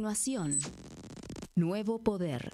continuación, Nuevo Poder.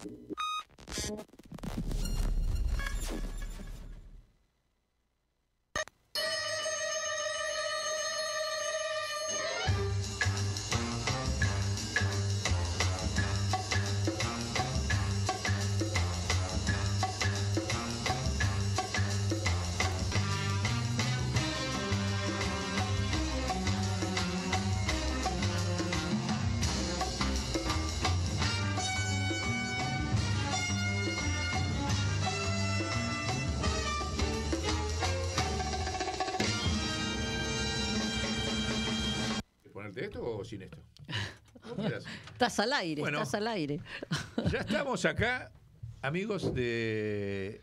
¿Ponerte esto o sin esto? ¿Cómo quieras? Estás al aire, Bueno, estás al aire. Ya estamos acá, amigos de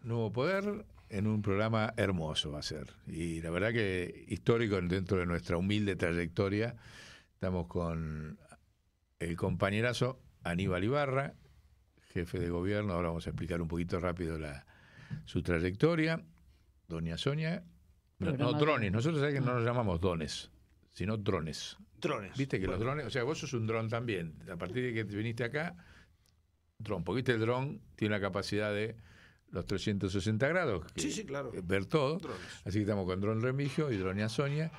Nuevo Poder, en un programa hermoso va a ser. Y la verdad que histórico dentro de nuestra humilde trayectoria. Estamos con el compañerazo Aníbal Ibarra, jefe de gobierno. Ahora vamos a explicar un poquito rápido su trayectoria. Doña Sonia. No, drones. Nosotros sabemos que no nos llamamos dones, sino drones. Drones. Viste que los drones, o sea, vos sos un dron también. A partir de que viniste acá, dron, porque viste el dron tiene la capacidad de los 360 grados. Sí, claro. Ver todo. Drones. Así que estamos con Dron Remigio y Doña Sonia.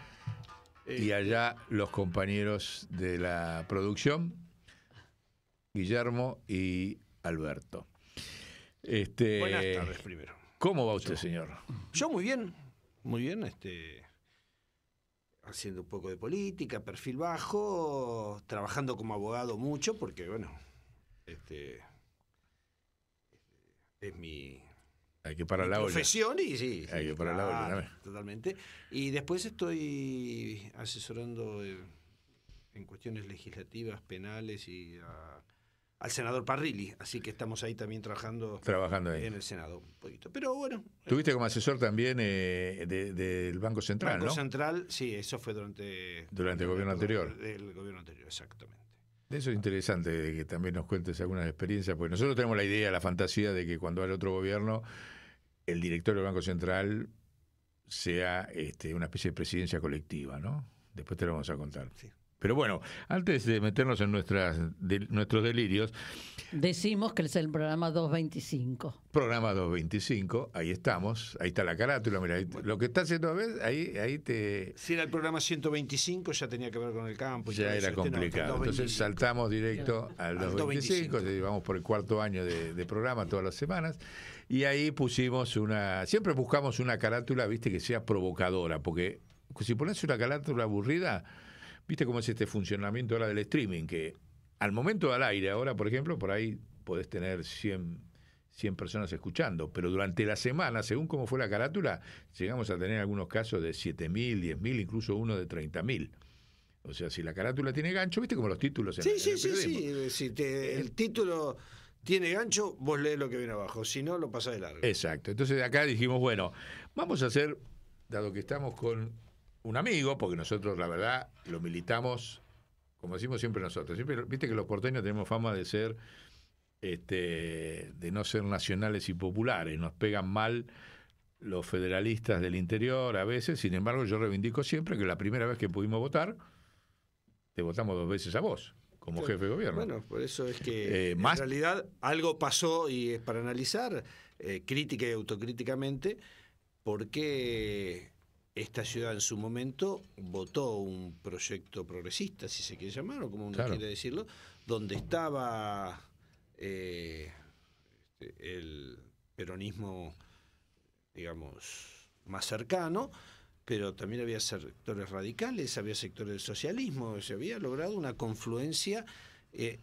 Y allá los compañeros de la producción, Guillermo y Alberto. Buenas tardes primero. ¿Cómo va usted, señor? Yo muy bien, haciendo un poco de política, perfil bajo, trabajando como abogado mucho, porque bueno, es mi hay que parar la olla. Profesión y sí. Hay que parar la olla también. Totalmente. Y después estoy asesorando en cuestiones legislativas, penales y al senador Parrilli, así que estamos ahí también trabajando ahí en el Senado un poquito. Pero bueno. Tuviste como asesor también del Banco Central, Banco ¿no? Central, sí, eso fue durante el gobierno anterior. El gobierno anterior, exactamente. Eso es interesante, de que también nos cuentes algunas experiencias, porque nosotros tenemos la idea, la fantasía de que cuando haya otro gobierno, el directorio del Banco Central sea una especie de presidencia colectiva, ¿no? Después te lo vamos a contar. Sí. Pero bueno, antes de meternos en nuestros delirios... Decimos que es el programa 225. Programa 225, ahí estamos, ahí está la carátula, mira, lo que está haciendo, ¿ves? Ahí te... Si era el programa 125 ya tenía que ver con el campo. Y ya era complicado, entonces saltamos directo al 225, vamos por el cuarto año de programa todas las semanas, y ahí pusimos siempre buscamos una carátula, viste, que sea provocadora, porque si pones una carátula aburrida... ¿Viste cómo es este funcionamiento ahora del streaming? Que al momento del aire, ahora, por ejemplo, por ahí podés tener 100 personas escuchando, pero durante la semana, según cómo fue la carátula, llegamos a tener algunos casos de 7.000, 10.000, incluso uno de 30.000. O sea, si la carátula tiene gancho, ¿viste como los títulos en el periodismo? Sí. Si el título tiene gancho, vos lees lo que viene abajo, si no, lo pasás de largo. Exacto. Entonces acá dijimos, bueno, vamos a hacer, dado que estamos con un amigo, porque nosotros la verdad lo militamos, como decimos siempre nosotros, siempre, viste que los porteños tenemos fama de ser de no ser nacionales y populares, nos pegan mal los federalistas del interior a veces. Sin embargo, yo reivindico siempre que la primera vez que pudimos votar te votamos 2 veces a vos como jefe de gobierno. Bueno, por eso es que en realidad algo pasó y es para analizar crítica y autocríticamente, porque esta ciudad en su momento votó un proyecto progresista, si se quiere llamar, o como uno quiere decirlo, donde estaba el peronismo, digamos, más cercano, pero también había sectores radicales, había sectores del socialismo, se había logrado una confluencia,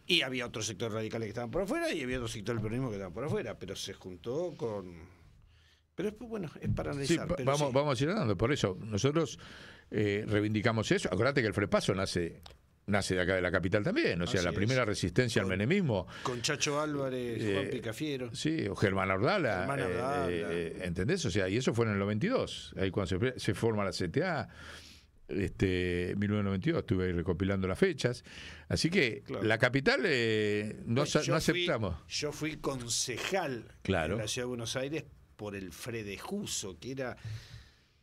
y había otros sectores radicales que estaban por afuera y había otros sectores del peronismo que estaban por afuera, pero se juntó con... Pero después, bueno, es para analizar. Sí, vamos a ir andando. Por eso, nosotros reivindicamos eso. Acuérdate que el Frepaso nace de acá de la capital también. O sea, la primera resistencia al menemismo. Con Chacho Álvarez, Juan Picafiero. Sí, o Germán Ordala. ¿Entendés? O sea, y eso fue en el 92. Ahí cuando se forma la CTA. 1992, estuve ahí recopilando las fechas. Así que la capital no aceptamos. Yo fui concejal en la Ciudad de Buenos Aires por el Fredejuso, que era,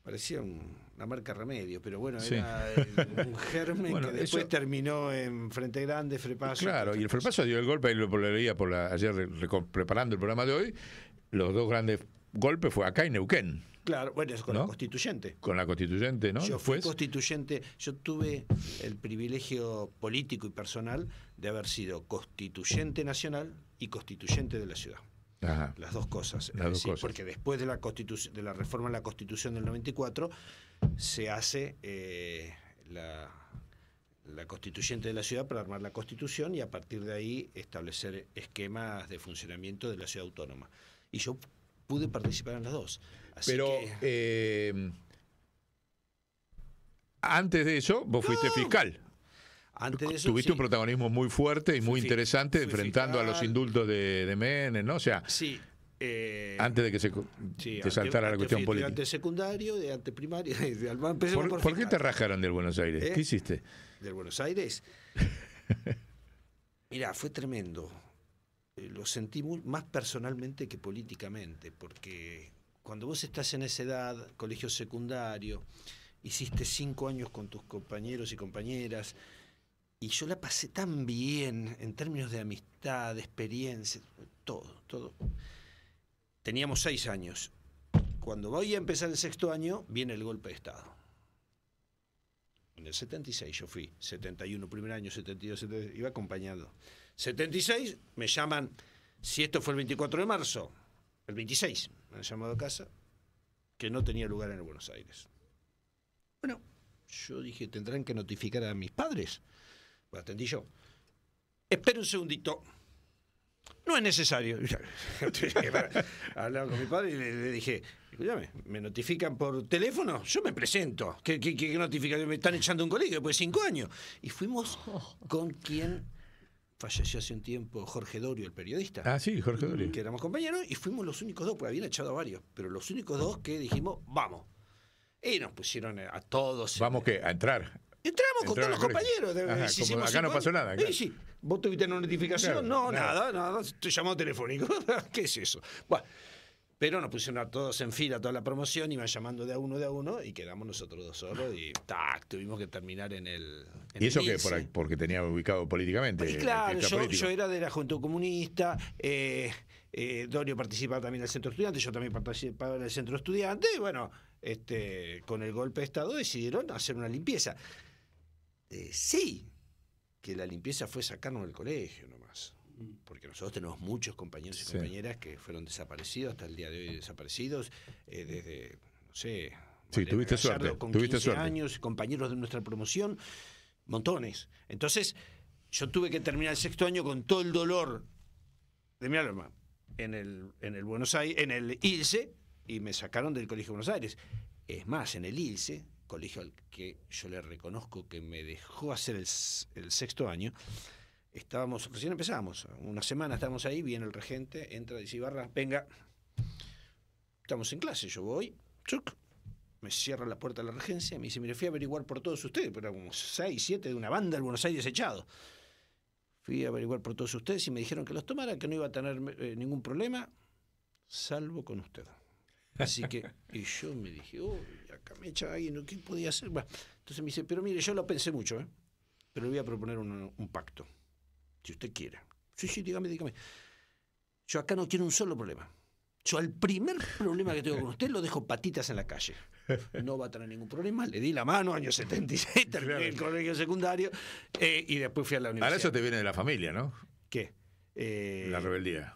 parecía una marca Remedio, pero bueno, Sí. era un germen Bueno, que después eso- terminó en Frente Grande, Frepaso. Claro, y el Frepaso dio el golpe, ahí lo leía ayer preparando el programa de hoy, los dos grandes golpes fue acá en Neuquén, Claro, bueno, eso con ¿no? la Constituyente. con la constituyente, ¿no? Yo fui Después, constituyente, yo tuve el privilegio político y personal de haber sido constituyente nacional y constituyente de la ciudad. ajá, Las dos cosas. Las dos cosas. Porque después de la reforma de la Constitución del 94 se hace la constituyente de la ciudad para armar la Constitución y a partir de ahí establecer esquemas de funcionamiento de la ciudad autónoma. Y yo pude participar en las dos. Así pero que, antes de eso, vos fuiste fiscal. antes de eso, Tuviste sí. un protagonismo muy fuerte y muy Fui interesante fui enfrentando a los fiscal. indultos de Menem, ¿no? O sea, Sí. antes de que se Sí, saltara la antes cuestión fui política. estudiante secundario, de ante primaria. Empecemos ¿Por qué fiscal. te rajaron del Buenos Aires? ¿Eh? ¿Qué hiciste? Del Buenos Aires. Mirá, fue tremendo. Lo sentí más personalmente que políticamente, porque cuando vos estás en esa edad, colegio secundario, hiciste 5 años con tus compañeros y compañeras, y yo la pasé tan bien en términos de amistad, de experiencia, todo. Teníamos 6 años. Cuando voy a empezar el 6º año, viene el golpe de Estado. En el 76 yo fui, 71 primer año, 72, 73, iba acompañado. 76 me llaman, si esto fue el 24 de marzo, el 26 me han llamado a casa, que no tenía lugar en el Buenos Aires. Bueno, yo dije, tendrán que notificar a mis padres. Lo atendí yo. Espera un segundito. No es necesario. Hablaba con mi padre y le dije, escúchame, ¿me notifican por teléfono? Yo me presento. ¿Qué notificación? Me están echando un colegio después de 5 años. Y fuimos con quien falleció hace un tiempo, Jorge Dorio, el periodista. Ah, sí, Jorge Dorio. Que éramos compañeros y fuimos los únicos dos, porque habían echado a varios, pero los únicos dos que dijimos, vamos. Y nos pusieron a todos. ¿Vamos qué? ¿A entrar? Entramos con todos los Entraron al compañeros. Ajá, Si como hicimos acá no 5 pasó años. nada, claro. Sí. ¿Vos tuviste una notificación? Claro, no, nada. nada. Estoy llamado telefónico. ¿Qué es eso? Bueno, pero nos pusieron a todos en fila toda la promoción, iban llamando de a uno y quedamos nosotros dos solos y tuvimos que terminar en el. ¿Y eso qué? ILSE. Porque tenía ubicado políticamente. Y claro, actividad política. yo era de la Juventud Comunista, Dorio participaba también del Centro Estudiante, yo también participaba del Centro Estudiante, y bueno, con el golpe de Estado decidieron hacer una limpieza. Sí, que la limpieza fue sacarnos del colegio nomás, porque nosotros tenemos muchos compañeros y Sí. compañeras que fueron desaparecidos, hasta el día de hoy desaparecidos, desde, no sé... Sí, Valeria tuviste Gallardo suerte, con tuviste 15 suerte. años, compañeros de nuestra promoción, montones. Entonces, yo tuve que terminar el 6º año con todo el dolor de mi alma en el Buenos Aires, en el ILSE, y me sacaron del Colegio de Buenos Aires. Es más, en el ILSE, colegio al que yo le reconozco que me dejó hacer el 6º año, recién empezamos, una semana estábamos ahí, viene el regente, entra y dice, Ibarra, venga, estamos en clase, yo voy, chuc, me cierra la puerta de la regencia y me dice, mire, fui a averiguar por todos ustedes, pero eran como 6, 7 de una banda del Buenos Aires echado. Fui a averiguar por todos ustedes y me dijeron que los tomara, que no iba a tener ningún problema, salvo con usted. Así que, y yo me dije, acá me echa alguien, ¿qué podía hacer? Bueno, entonces me dice, pero mire, yo lo pensé mucho, pero le voy a proponer un pacto, si usted quiere. Sí, dígame. Yo acá no quiero un solo problema. Yo al primer problema que tengo con usted lo dejo patitas en la calle. No va a tener ningún problema. Le di la mano, año 76, terminé el colegio secundario y después fui a la universidad. Ahora eso te viene de la familia, ¿no? ¿Qué? La rebeldía.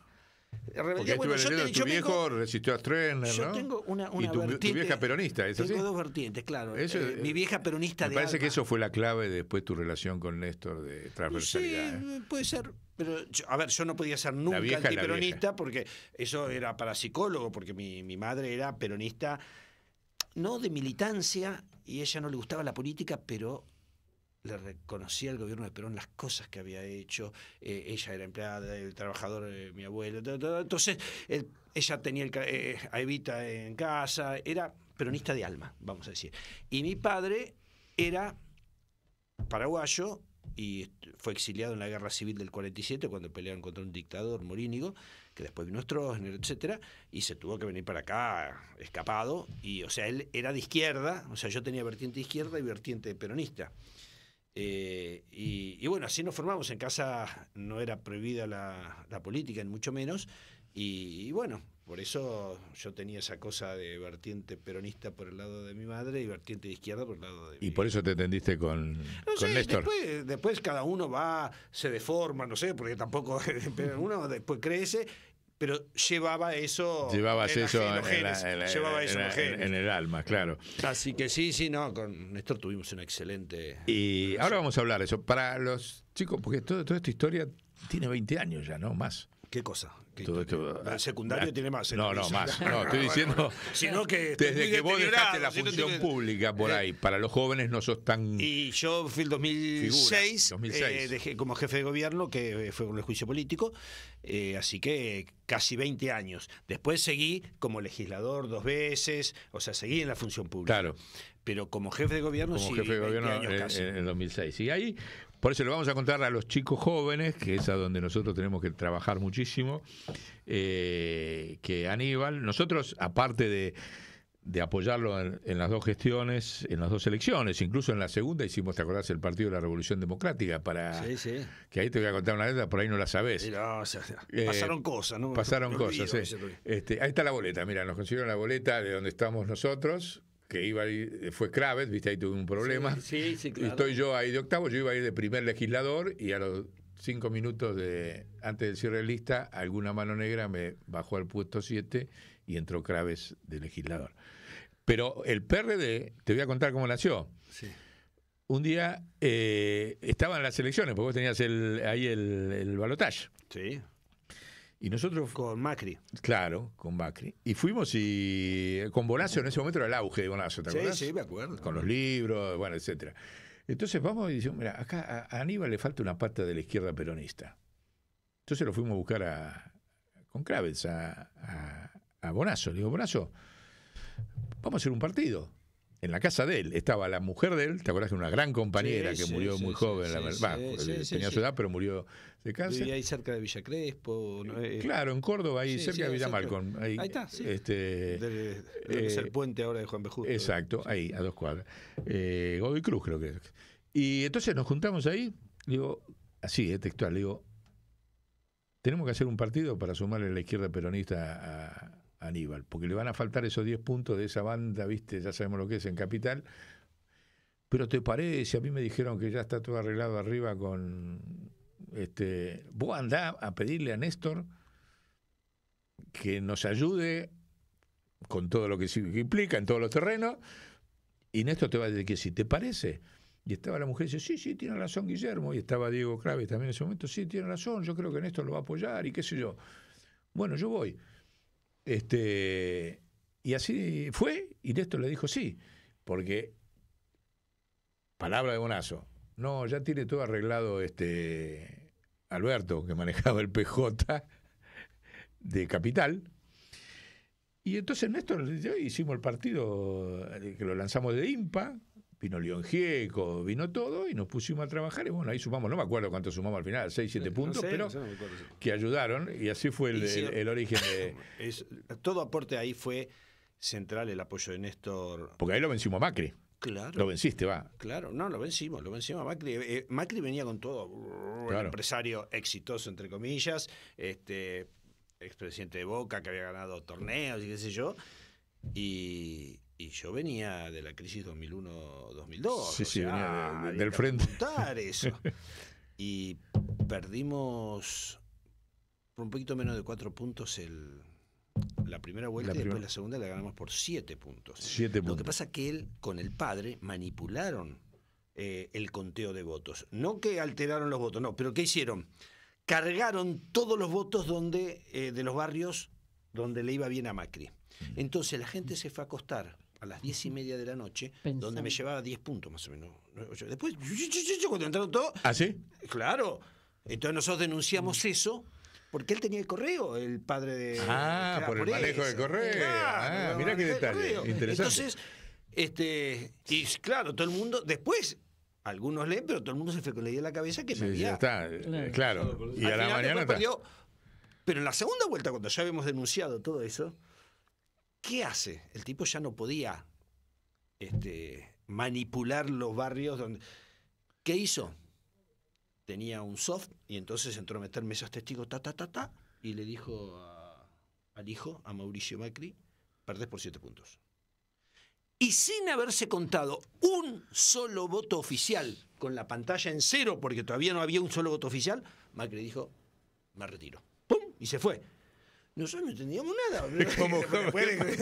Rebeldía, Porque estuve leyendo, tu viejo resistió a Stroessner, yo ¿no? tengo una y tu vertiente. vieja peronista, ¿es así? Tengo dos vertientes, claro. Eso, mi vieja peronista me de parece alma. que eso fue la clave de después tu relación con Néstor de transversalidad. Sí, puede ser. Pero, yo no podía ser nunca vieja es la antiperonista vieja. porque eso era para psicólogo, porque mi madre era peronista, no de militancia, y ella no le gustaba la política, pero le reconocía al gobierno de Perón las cosas que había hecho. Ella era empleada, el trabajador, mi abuelo. Entonces, ella tenía a Evita en casa, era peronista de alma, vamos a decir. Y mi padre era paraguayo y fue exiliado en la Guerra Civil del 47 cuando pelearon contra un dictador, Morínigo, que después vino Stroessner, etcétera, y se tuvo que venir para acá escapado, y o sea, él era de izquierda, o sea, yo tenía vertiente izquierda y vertiente peronista. Y bueno, así nos formamos. En casa no era prohibida la política, ni mucho menos, y bueno, por eso yo tenía esa cosa de vertiente peronista por el lado de mi madre y vertiente de izquierda por el lado de mi... Y por eso te entendiste con Néstor. Después cada uno se deforma, no sé, porque tampoco uno después crece, pero llevaba eso en el alma, claro. Así que sí, no, con Néstor tuvimos una excelente... Y ahora vamos a hablar de eso. Para los chicos, porque toda esta historia tiene 20 años ya, ¿no? Más. ¿Qué cosa? Todo esto, el secundario tiene más. No, más. No, estoy diciendo. Sino que desde que vos dejaste la función pública por ahí, para los jóvenes no sos tan. Y yo fui el 2006, dejé como jefe de gobierno, que fue con el juicio político, así que casi 20 años. Después seguí como legislador 2 veces, o sea, seguí en la función pública. Claro. Pero como jefe de gobierno, como jefe de gobierno años casi. En el 2006. Y ahí, por eso le vamos a contar a los chicos jóvenes, que es a donde nosotros tenemos que trabajar muchísimo, que Aníbal, nosotros, aparte de apoyarlo en las 2 gestiones, en las 2 elecciones, incluso en la segunda hicimos, ¿te acordás? El Partido de la Revolución Democrática, Sí. Que ahí te voy a contar una letra, por ahí no la sabés. Sí, no, o sea, pasaron cosas, ¿no? Pasaron cosas, sí. Ahí está la boleta, mira, nos consiguieron la boleta de donde estamos nosotros, que iba a ir, fue Kravet, viste, ahí tuve un problema. Sí, claro. Estoy yo ahí de octavo, yo iba a ir de primer legislador y a los 5 minutos antes del cierre de lista, alguna mano negra me bajó al puesto 7 y entró Kravet de legislador. Pero el PRD, te voy a contar cómo nació. Sí. Un día estaban las elecciones, porque vos tenías ahí el balotaje. Sí. Y nosotros... Con Macri. Claro, con Macri. Y fuimos con Bonazo, en ese momento era el auge de Bonazo, ¿te acuerdas? Sí, me acuerdo. Con los libros, bueno, etcétera. Entonces vamos y decimos, mira, acá a Aníbal le falta una pata de la izquierda peronista. Entonces lo fuimos a buscar con Kravet a Bonazo. Le digo, Bonazo, vamos a hacer un partido. En la casa de él estaba la mujer de él, ¿te acuerdas? Que una gran compañera que murió muy joven, tenía su edad, pero murió de cáncer. Vivía ahí cerca de Villa Crespo. Claro, en Córdoba, ahí cerca de Villa Malcom. Ahí está, sí. Es el puente ahora de Juan B. Justo. Exacto, ahí, a 2 cuadras. Godoy Cruz creo que es. Y entonces nos juntamos ahí, digo, así, textual, digo, tenemos que hacer un partido para sumarle la izquierda peronista a Aníbal, porque le van a faltar esos 10 puntos de esa banda, viste, ya sabemos lo que es en Capital. Pero te parece, a mí me dijeron que ya está todo arreglado arriba con vos andá a pedirle a Néstor que nos ayude con todo lo que implica en todos los terrenos, y Néstor te va a decir que si te parece. Y estaba la mujer y dice, sí, tiene razón Guillermo, y estaba Diego Kravet también en ese momento, sí, tiene razón, yo creo que Néstor lo va a apoyar y qué sé yo. Bueno, yo voy. Y así fue, y Néstor le dijo sí, porque, palabra de Bonazo, no, ya tiene todo arreglado Alberto, que manejaba el PJ de Capital. Y entonces Néstor, hicimos el partido, que lo lanzamos de IMPA, vino León Gieco, vino todo, y nos pusimos a trabajar, y bueno, ahí sumamos, no me acuerdo cuánto sumamos al final, 6, 7 puntos, pero que ayudaron, y así fue el origen de... Todo aporte ahí fue central, el apoyo de Néstor. Porque ahí lo vencimos a Macri. Claro. Lo venciste, va. Claro, no, lo vencimos a Macri. Macri venía con todo, claro. Empresario exitoso, entre comillas, expresidente de Boca, que había ganado torneos y qué sé yo, y yo venía de la crisis 2001-2002. Sí, venía del frente. Eso. Y perdimos por un poquito menos de 4 puntos la primera vuelta, y después la segunda la ganamos por 7 puntos. 7 puntos. Lo que pasa es que él, con el padre, manipularon el conteo de votos. No que alteraron los votos, no, pero ¿qué hicieron? Cargaron todos los votos de los barrios donde le iba bien a Macri. Entonces la gente se fue a acostar a las 10:30 de la noche, donde me llevaba 10 puntos más o menos. Después, cuando entraron todos... ¿Ah, sí? Claro. Entonces nosotros denunciamos eso, porque él tenía el correo, el padre de... por el manejo del correo. Claro, mirá qué detalle. Interesante. Entonces, y claro, todo el mundo... Después Algunos leen, pero todo el mundo se fue con la idea en la cabeza que me Sí, ya había... está, claro. Y Al a la final mañana después está. perdió. Pero en la segunda vuelta, cuando ya habíamos denunciado todo eso, ¿qué hace? El tipo ya no podía manipular los barrios donde... ¿Qué hizo? Tenía un soft y entonces entró a meter mesas testigos, y le dijo al hijo, a Mauricio Macri, perdés por 7 puntos. Y sin haberse contado un solo voto oficial, con la pantalla en 0, porque todavía no había un solo voto oficial, Macri dijo, me retiro. ¡Pum! Y se fue. Nosotros no entendíamos nada. ¿Cómo?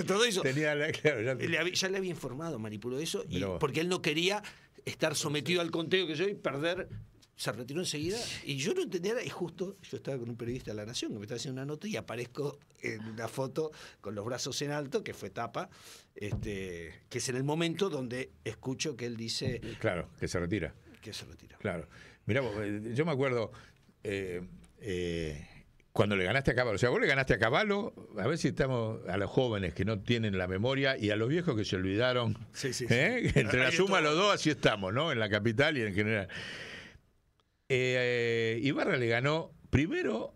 Todo eso. Claro, Ya le había informado, manipuló eso, Pero... porque él no quería estar sometido al conteo que yo y perder. Se retiró enseguida y yo no entendía nada. Y justo yo estaba con un periodista de La Nación que me estaba haciendo una nota y aparezco en una foto con los brazos en alto, que fue tapa, que es en el momento donde escucho que él dice... Claro, que se retira. Que se retira. Claro. Mirá, yo me acuerdo cuando le ganaste a Cavallo. O sea, vos le ganaste a Cavallo, a ver si estamos a los jóvenes que no tienen la memoria y a los viejos que se olvidaron. Sí. Entre la suma de los dos, así estamos, ¿no? En la capital y en general. Ibarra le ganó primero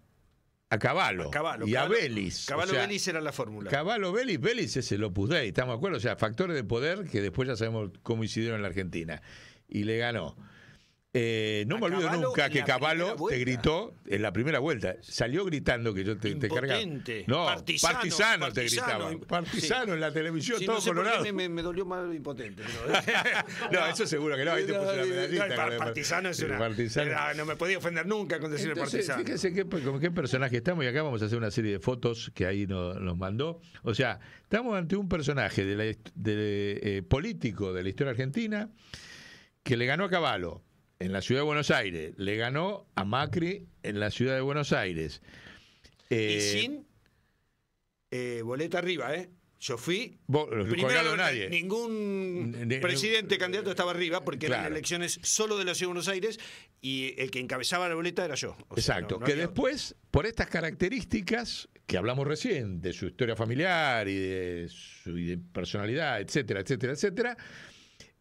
a Cavallo y a Vélez. Cavallo-Vélez era la fórmula. Cavallo-Vélez es el Opus Dei, ¿estamos de acuerdo? O sea, factores de poder que después ya sabemos cómo incidieron en la Argentina. Y le ganó. No me olvido nunca que Cavallo te gritó en la primera vuelta. Salió gritando que yo te cargaba. No, partisano te gritaba. Partisano sí. En la televisión, sí, todo no sé colorado. Me dolió más impotente. No, eso seguro que no. Ahí te puse la medallita. Partisano es una... No me podía ofender nunca con decirle partisano. Fíjense con qué personaje estamos y acá vamos a hacer una serie de fotos que ahí nos mandó. O sea, estamos ante un personaje político de la historia argentina que le ganó a Cavallo en la ciudad de Buenos Aires, le ganó a Macri en la ciudad de Buenos Aires. Y sin boleta arriba, ¿eh? Yo fui... Primero, nadie. Ningún presidente candidato estaba arriba, porque eran elecciones solo de la ciudad de Buenos Aires, y el que encabezaba la boleta era yo. Exacto, que después, por estas características que hablamos recién, de su historia familiar y de su personalidad, etcétera, etcétera, etcétera,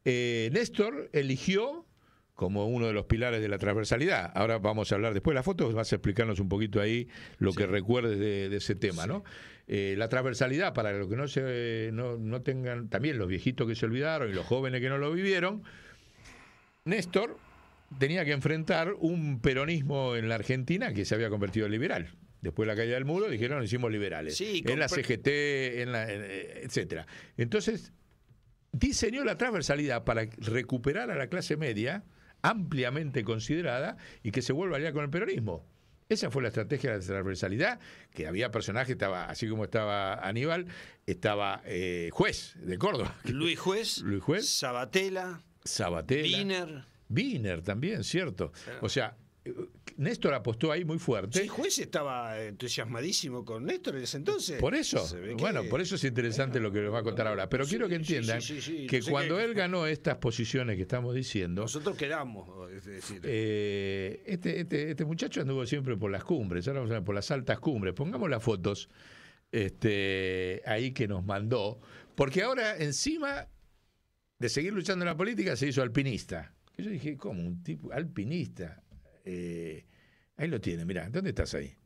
Néstor eligió como uno de los pilares de la transversalidad. Ahora vamos a hablar después de la foto, vas a explicarnos un poquito ahí lo que recuerdes de ese tema, ¿no? La transversalidad, para los que no tengan, también los viejitos que se olvidaron y los jóvenes que no lo vivieron, Néstor tenía que enfrentar un peronismo en la Argentina que se había convertido en liberal. Después de la caída del muro dijeron, hicimos liberales. Sí, en la CGT, etcétera. Entonces, diseñó la transversalidad para recuperar a la clase media, ampliamente considerada, y que se vuelva allá con el peronismo. Esa fue la estrategia de la transversalidad, que había personajes, estaba, así como estaba Aníbal, estaba Juez de Córdoba. Luis Juez, Sabatella, Wiener también, cierto. O sea, Néstor apostó ahí muy fuerte. Sí, Juez estaba entusiasmadísimo con Néstor en ese entonces. Por eso, por eso es interesante lo que nos va a contar ahora. Pero quiero que entiendan que cuando él ganó estas posiciones que estamos diciendo, nosotros quedamos, es decir, este muchacho anduvo siempre por las cumbres, ahora vamos a ver por las altas cumbres. Pongamos las fotos ahí que nos mandó, porque ahora encima de seguir luchando en la política se hizo alpinista. Yo dije, ¿cómo? Un tipo alpinista. Ahí lo tiene, mirá, ¿dónde estás ahí?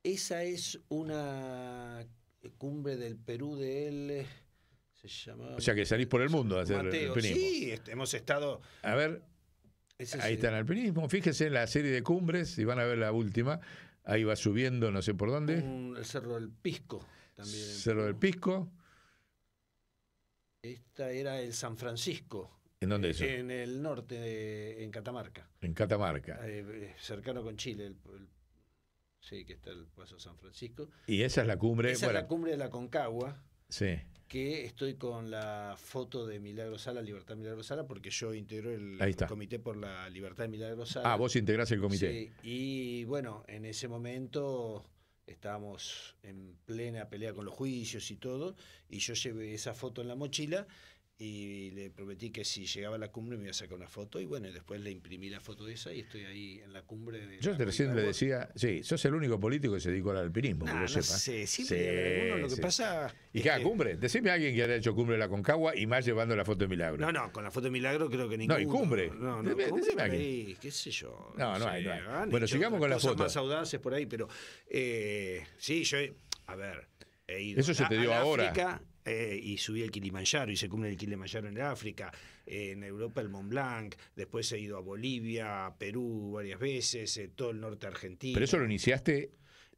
Esa es una cumbre del Perú de él, se llama... O sea que salís por el mundo a hacer alpinismo. Sí, hemos estado... A ver, ahí está el alpinismo, fíjense en la serie de cumbres, y van a ver la última, ahí va subiendo, no sé por dónde. El Cerro del Pisco. También Cerro del Pisco. Esta era el San Francisco. ¿En dónde es eso? En el norte, en Catamarca. En Catamarca. Cercano con Chile. Sí, que está el Paso San Francisco. Y esa es la cumbre. Esa es la cumbre de la Concagua. Sí. Que estoy con la foto de Milagro Sala, Libertad Milagro Sala, porque yo integro el Comité por la Libertad de Milagro Sala. Ah, vos integrás el comité. Sí, y bueno, en ese momento estábamos en plena pelea con los juicios y todo, y yo llevé esa foto en la mochila. y le prometí que si llegaba a la cumbre me iba a sacar una foto, y bueno, y después le imprimí la foto de esa y estoy ahí en la cumbre de Yo recién le decía, sí, sos el único político que se dedicó al alpinismo, que yo no sepa. sé, siempre hay alguno, lo que pasa ¿Y es cada que- cumbre? Decime a alguien que haya hecho cumbre de la Concagua y más llevando la foto de Milagro. No, con la foto de Milagro creo que ninguno. No, y cumbre. No, Decime cumbre a quién. ahí, qué sé yo. No sé, hay. han Bueno, hecho sigamos con la cosas foto. más audaces por ahí, pero sí, a ver, he ido Eso se te dio al ahora. África, y subí el Kilimanjaro, y se cumple el Kilimanjaro en el África, en Europa el Mont Blanc, después he ido a Bolivia, a Perú varias veces, todo el norte argentino. Pero eso lo iniciaste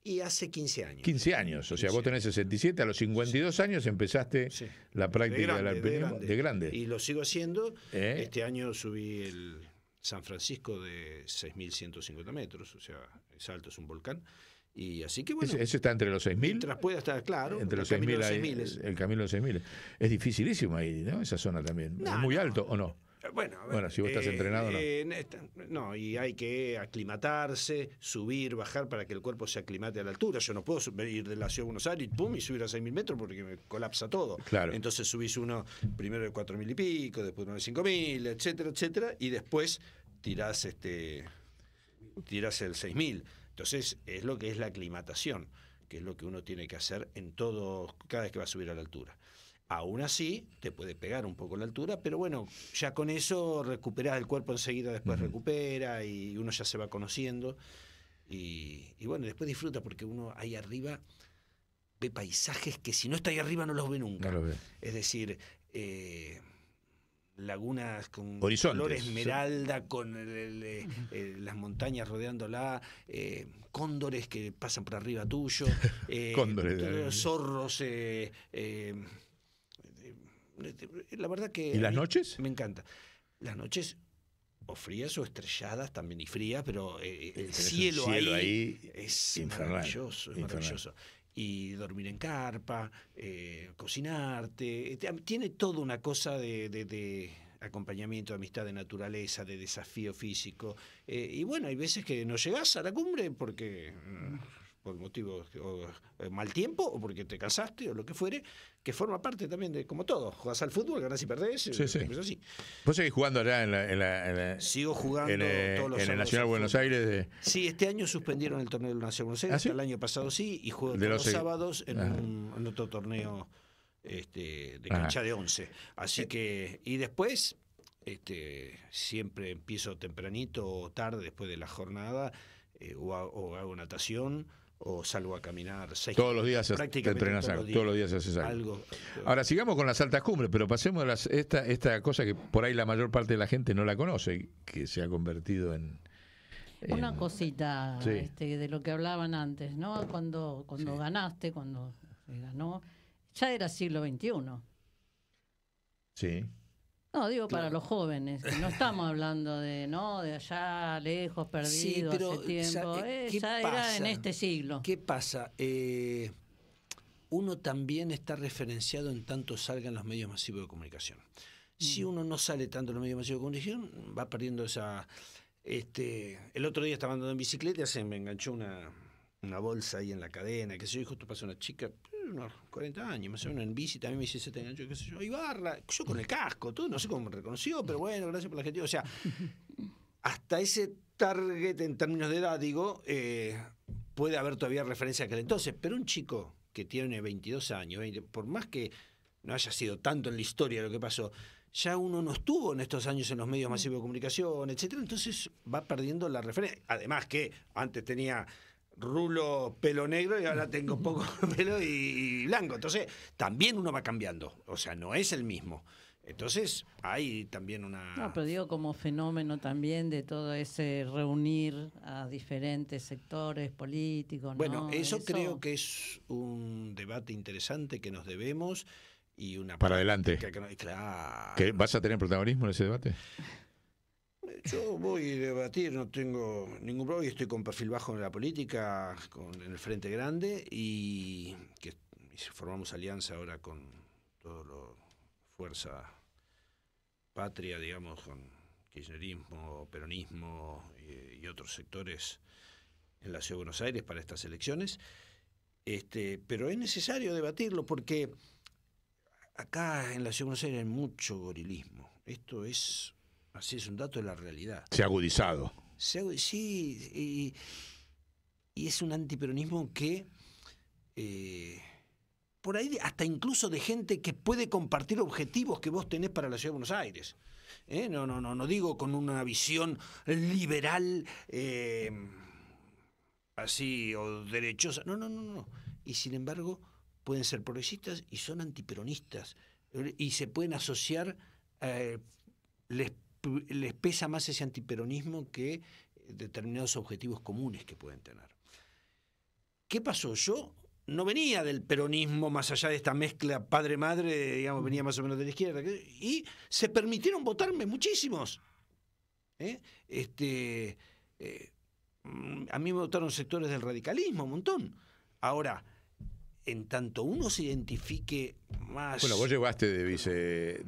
Y hace 15 años. 15 años, o sea, 15 vos tenés 67, a los 52 años empezaste Sí. la práctica del De alpinismo de grande. Y lo sigo haciendo. ¿Eh? Este año subí el San Francisco de 6.150 metros, o sea, es alto, es un volcán. Y así que bueno, Ese está entre los 6.000, mientras pueda estar claro, entre los el camino 6.000, de ahí, los 6.000 el camino de los 6.000. Es dificilísimo ahí, ¿no? Esa zona también. No, ¿Es muy no. alto o no? Bueno, a ver, Bueno, si vos estás entrenado, no. No, y hay que aclimatarse, subir, bajar para que el cuerpo se aclimate a la altura. Yo no puedo ir de la ciudad de Buenos Aires y subir a 6.000 metros porque me colapsa todo. Claro. Entonces subís uno primero de 4.000 y pico, después uno de 5.000, etcétera, etcétera, y después tirás el 6.000. Entonces es lo que es la aclimatación, que es lo que uno tiene que hacer en todo, cada vez que va a subir a la altura. Aún así, te puede pegar un poco la altura, pero bueno, ya con eso recuperás el cuerpo enseguida, después recupera y uno ya se va conociendo. Y bueno, después disfruta porque uno ahí arriba ve paisajes que si no está ahí arriba no los ve nunca. No lo veo. Es decir, lagunas con Horizontes. color esmeralda, con las montañas rodeándola, cóndores que pasan por arriba tuyo, Cóndores. zorros. La verdad que ¿Y a las mí noches? me encanta. Las noches o frías o estrelladas, también y frías, pero el Tenés cielo, un cielo ahí ahí es infernal, maravilloso, es infernal. maravilloso. Y dormir en carpa, cocinarte, tiene toda una cosa de acompañamiento, de amistad, de naturaleza, de desafío físico. Y bueno, hay veces que no llegás a la cumbre porque por motivos mal tiempo o porque te cansaste o lo que fuere, que forma parte también de, como todo, jugás al fútbol, ganás y perdés, Sí. es así. ¿Vos seguís jugando allá en la Sigo jugando en el todos los sábados Nacional al Buenos fútbol. Aires? Sí, este año suspendieron el torneo del Nacional Buenos Aires, ¿Ah, sí? hasta el año pasado sí, y juego De todos los los sábados en, Ajá. en otro torneo de Ajá. cancha de 11. Así que, y después, siempre empiezo tempranito o tarde después de la jornada, o hago natación, o salgo a caminar 6 Todos los días te prácticamente entrenas algo, todos los días haces algo. Ahora sigamos con las altas cumbres, pero pasemos a esta cosa que por ahí la mayor parte de la gente no la conoce, que se ha convertido en... Una cosita Sí. de lo que hablaban antes, ¿no? Cuando Sí. ganaste, cuando se ganó, ya era siglo XXI. Sí. No, digo para los jóvenes, que no estamos hablando de allá lejos, perdido, pero, hace tiempo. ¿qué Ya era en pasa? este siglo. ¿Qué pasa? Uno también está referenciado en tanto salga en los medios masivos de comunicación. Si uno no sale tanto en los medios masivos de comunicación, va perdiendo esa... el otro día estaba andando en bicicleta, se me enganchó una bolsa ahí en la cadena, qué sé yo, y justo pasó una chica, unos 40 años, más o menos, en bici, también me dice, se te enganchó, qué sé yo, Ibarra, yo con el casco, todo, no sé cómo me reconoció, pero bueno, gracias por la gestión. O sea, hasta ese target en términos de edad, digo, puede haber todavía referencia a aquel entonces, pero un chico que tiene 22 años, por más que no haya sido tanto en la historia lo que pasó, ya uno no estuvo en estos años en los medios masivos de comunicación, etcétera, entonces va perdiendo la referencia. Además que antes tenía rulo, pelo negro, y ahora tengo poco pelo y blanco. Entonces también uno va cambiando, o sea, no es el mismo. Entonces hay también una... No, pero digo como fenómeno también de todo ese reunir a diferentes sectores políticos. Bueno, ¿no? eso creo que es un debate interesante que nos debemos y una... Para adelante. Claro. ¿Que ¿Vas a tener protagonismo en ese debate? Yo voy a debatir, no tengo ningún problema, y estoy con perfil bajo en la política, en el Frente Grande, y formamos alianza ahora con todo lo Fuerza Patria, digamos, con kirchnerismo, peronismo y otros sectores en la Ciudad de Buenos Aires para estas elecciones. Pero es necesario debatirlo porque acá en la Ciudad de Buenos Aires hay mucho gorilismo. Esto es, así es un dato de la realidad. Se ha agudizado. Sí, y es un antiperonismo que por ahí hasta incluso de gente que puede compartir objetivos que vos tenés para la Ciudad de Buenos Aires. No digo con una visión liberal así o derechosa. No. Y sin embargo pueden ser progresistas y son antiperonistas y se pueden asociar. Les pesa más ese antiperonismo que determinados objetivos comunes que pueden tener. ¿Qué pasó? Yo no venía del peronismo, más allá de esta mezcla padre-madre, digamos, venía más o menos de la izquierda, y se permitieron votarme muchísimos. A mí me votaron sectores del radicalismo, un montón. Ahora, en tanto uno se identifique más... Bueno, vos llevaste de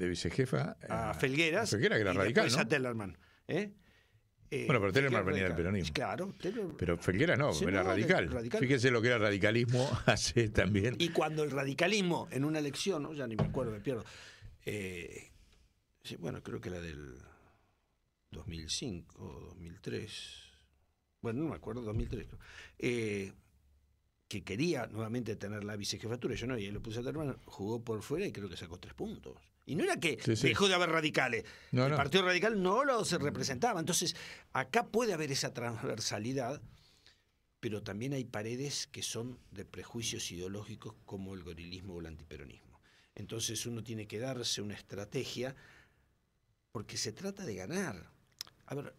vicejefa a Felgueras, que era radical, ¿no? A Tellerman. Bueno, pero Tellerman venía del peronismo. Claro. Pero Felgueras no, era radical. Fíjese lo que era radicalismo hace también. Y cuando el radicalismo, en una elección, ¿no? Ya ni me acuerdo, me pierdo. Bueno, creo que la del 2005 o 2003. Bueno, no me acuerdo, 2003. Que quería nuevamente tener la vicejefatura, yo no, y él lo puse a Tellerman, jugó por fuera y creo que sacó 3 puntos. Y no era que dejó de haber radicales, el Partido Radical no los representaba. Entonces, acá puede haber esa transversalidad, pero también hay paredes que son de prejuicios ideológicos como el gorilismo o el antiperonismo. Entonces uno tiene que darse una estrategia porque se trata de ganar. A ver,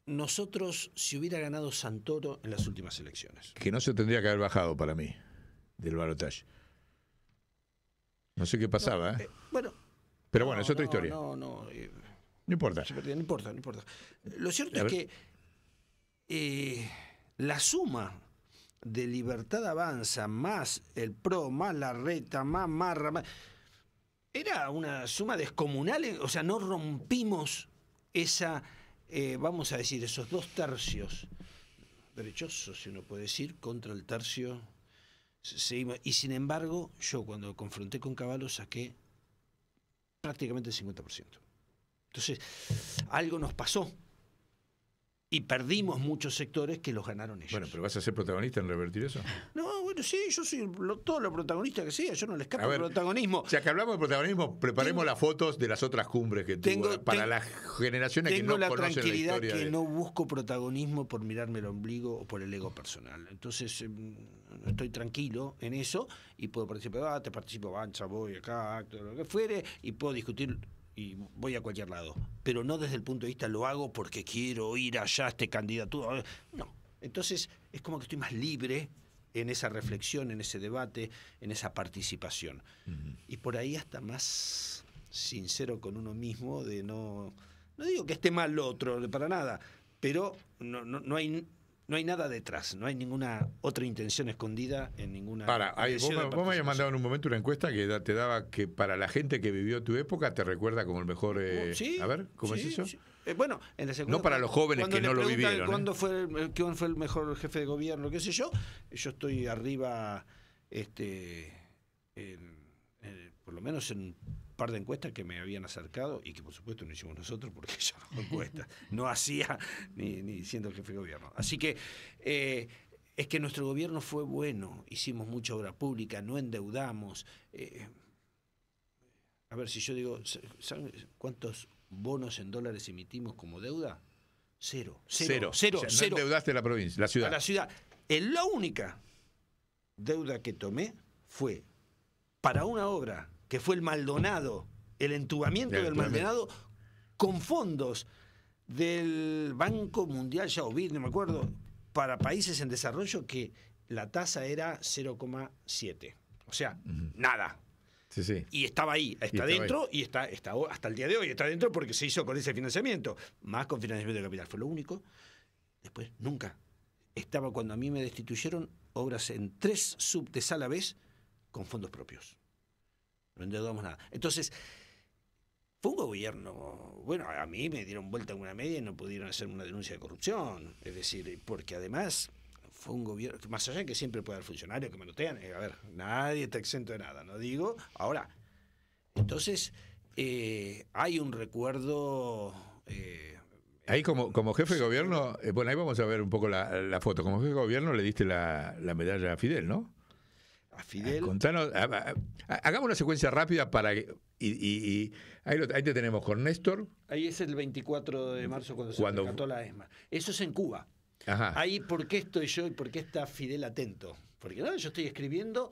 nosotros, si hubiera ganado Santoro en las últimas elecciones... Que no se tendría que haber bajado para mí del balotaje. No sé qué pasaba, Pero bueno, es otra historia. No importa. No importa. Lo cierto es que la suma de Libertad Avanza más el PRO, más Larreta, más Marra, era una suma descomunal. O sea, no rompimos esa, vamos a decir, esos 2 tercios derechosos, si uno puede decir, contra el tercio. Y sin embargo, yo cuando confronté con Cavallo saqué prácticamente el 50%. Entonces, algo nos pasó y perdimos muchos sectores que los ganaron ellos. Bueno, pero ¿vas a ser protagonista en revertir eso? No, bueno, sí, yo soy todo lo protagonista que sea, yo no le escapo al protagonismo. Ya que hablamos de protagonismo, preparemos las fotos de las otras cumbres que tuvo para las generaciones que no conocen la historia. Tengo la tranquilidad que no busco protagonismo por mirarme el ombligo o por el ego personal. Entonces, estoy tranquilo en eso y puedo participar, participo, avanza, voy acá, lo que fuere, y puedo discutir y voy a cualquier lado. Pero no desde el punto de vista lo hago porque quiero ir allá a este candidato. No. Entonces, es como que estoy más libre en esa reflexión, en ese debate, en esa participación. Uh-huh. Y por ahí hasta más sincero con uno mismo, de no digo que esté mal lo otro, para nada, pero no hay nada detrás, no hay ninguna otra intención escondida en ninguna... Vos me habías mandado en un momento una encuesta que te daba que para la gente que vivió tu época te recuerda como el mejor... Sí, a ver, ¿cómo es eso? Sí. Bueno, en la no para los jóvenes que no lo vivieron. ¿Cuándo fue el mejor jefe de gobierno? ¿Qué sé yo? Yo estoy arriba, por lo menos en un par de encuestas que me habían acercado y que por supuesto no hicimos nosotros porque yo no encuestas, no hacía ni siendo jefe de gobierno. Así que es que nuestro gobierno fue bueno, hicimos mucha obra pública, no endeudamos. A ver, si yo digo, ¿saben cuántos bonos en dólares emitimos como deuda? Cero. O sea, no endeudaste la provincia, la ciudad. A la ciudad. La única deuda que tomé fue para una obra que fue el Maldonado, el entubamiento del Maldonado, con fondos del Banco Mundial, ya no me acuerdo, para países en desarrollo, que la tasa era 0,7. O sea, nada. Sí. Y estaba ahí, está dentro, y está hasta el día de hoy, está dentro porque se hizo con ese financiamiento, más con financiamiento de capital. Fue lo único. Después, nunca. Estaba, cuando a mí me destituyeron, obras en 3 subtes a la vez con fondos propios. No endeudamos nada. Entonces, fue un gobierno... Bueno, a mí me dieron vuelta en una media y no pudieron hacer una denuncia de corrupción. Es decir, porque además... Fue un gobierno, más allá de que siempre puede haber funcionarios que manotean, a ver, nadie está exento de nada, no digo. Ahora, Entonces, hay un recuerdo... ahí como jefe de gobierno, bueno, ahí vamos a ver un poco la foto. Como jefe de gobierno le diste la medalla a Fidel, ¿no? A Fidel. Contanos, hagamos una secuencia rápida para que... Y ahí te tenemos con Néstor. Ahí es el 24 de marzo cuando se rescató la ESMA. Eso es en Cuba. Ajá. Ahí, ¿por qué estoy yo y por qué está Fidel atento? Porque no, yo estoy escribiendo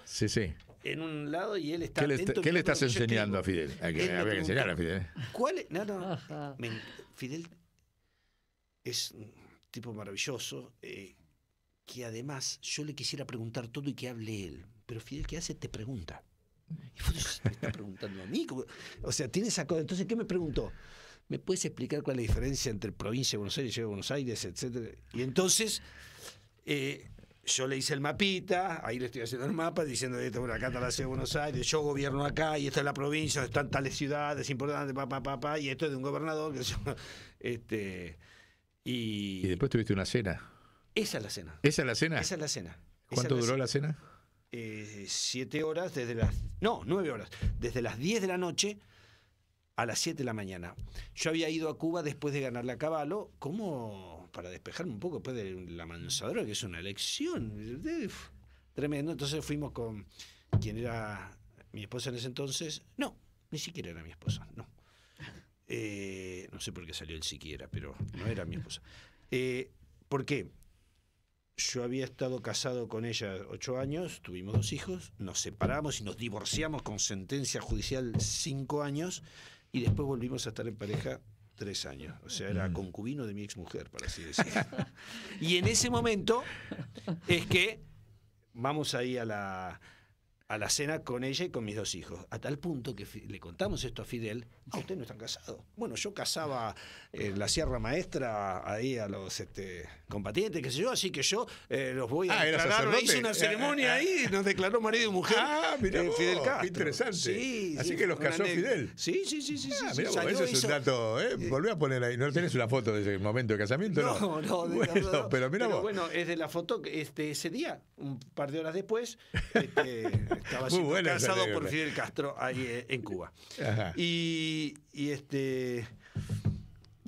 en un lado y él está atento. ¿Qué le estás enseñando a Fidel? Había que enseñar a Fidel. ¿Cuál es? No. Fidel es un tipo maravilloso, que además yo le quisiera preguntar todo y que hable él. Pero Fidel, ¿qué hace? Te pregunta. Y vos me estás preguntando a mí. O sea, tiene esa cosa. Entonces, ¿qué me preguntó? ¿Me puedes explicar cuál es la diferencia entre provincia de Buenos Aires y Ciudad de Buenos Aires, etcétera? Y entonces, yo le hice el mapita, ahí le estoy haciendo el mapa, diciendo, bueno, acá está la Ciudad de Buenos Aires, yo gobierno acá, y esta es la provincia, donde están tales ciudades importantes, y esto es de un gobernador, y después tuviste una cena. Esa es la cena. ¿Esa es la cena? Esa es la cena. ¿Cuánto duró la cena? 7 horas, 9 horas, desde las 10 de la noche a las 7 de la mañana. Yo había ido a Cuba después de ganarle a Cavallo, como para despejarme un poco después de la mansadora, que es una elección tremendo. Entonces fuimos con quien era mi esposa en ese entonces. No, ni siquiera era mi esposa, no. No sé por qué salió el siquiera, pero no era mi esposa. ¿Por qué? Yo había estado casado con ella 8 años, tuvimos 2 hijos, nos separamos y nos divorciamos con sentencia judicial 5 años y después volvimos a estar en pareja 3 años. O sea, era concubino de mi exmujer, por así decirlo. Y en ese momento es que vamos ahí a la cena con ella y con mis 2 hijos. A tal punto que le contamos esto a Fidel. Ustedes no están casados. Bueno, yo casaba en la Sierra Maestra ahí a los combatientes, qué sé yo, así que yo los voy a declarar. Hice una ceremonia ahí, nos declaró marido y mujer. Mirá Fidel Castro. Qué interesante. Sí, así que los casó Fidel. Sí. Mirá, ese es un dato, volví a poner ahí. ¿No tenés una foto de ese momento de casamiento? No. Bueno, pero mirá vos. Bueno, es de la foto ese día, un par de horas después, estaba siendo casado por Fidel Castro ahí en Cuba. Ajá. Y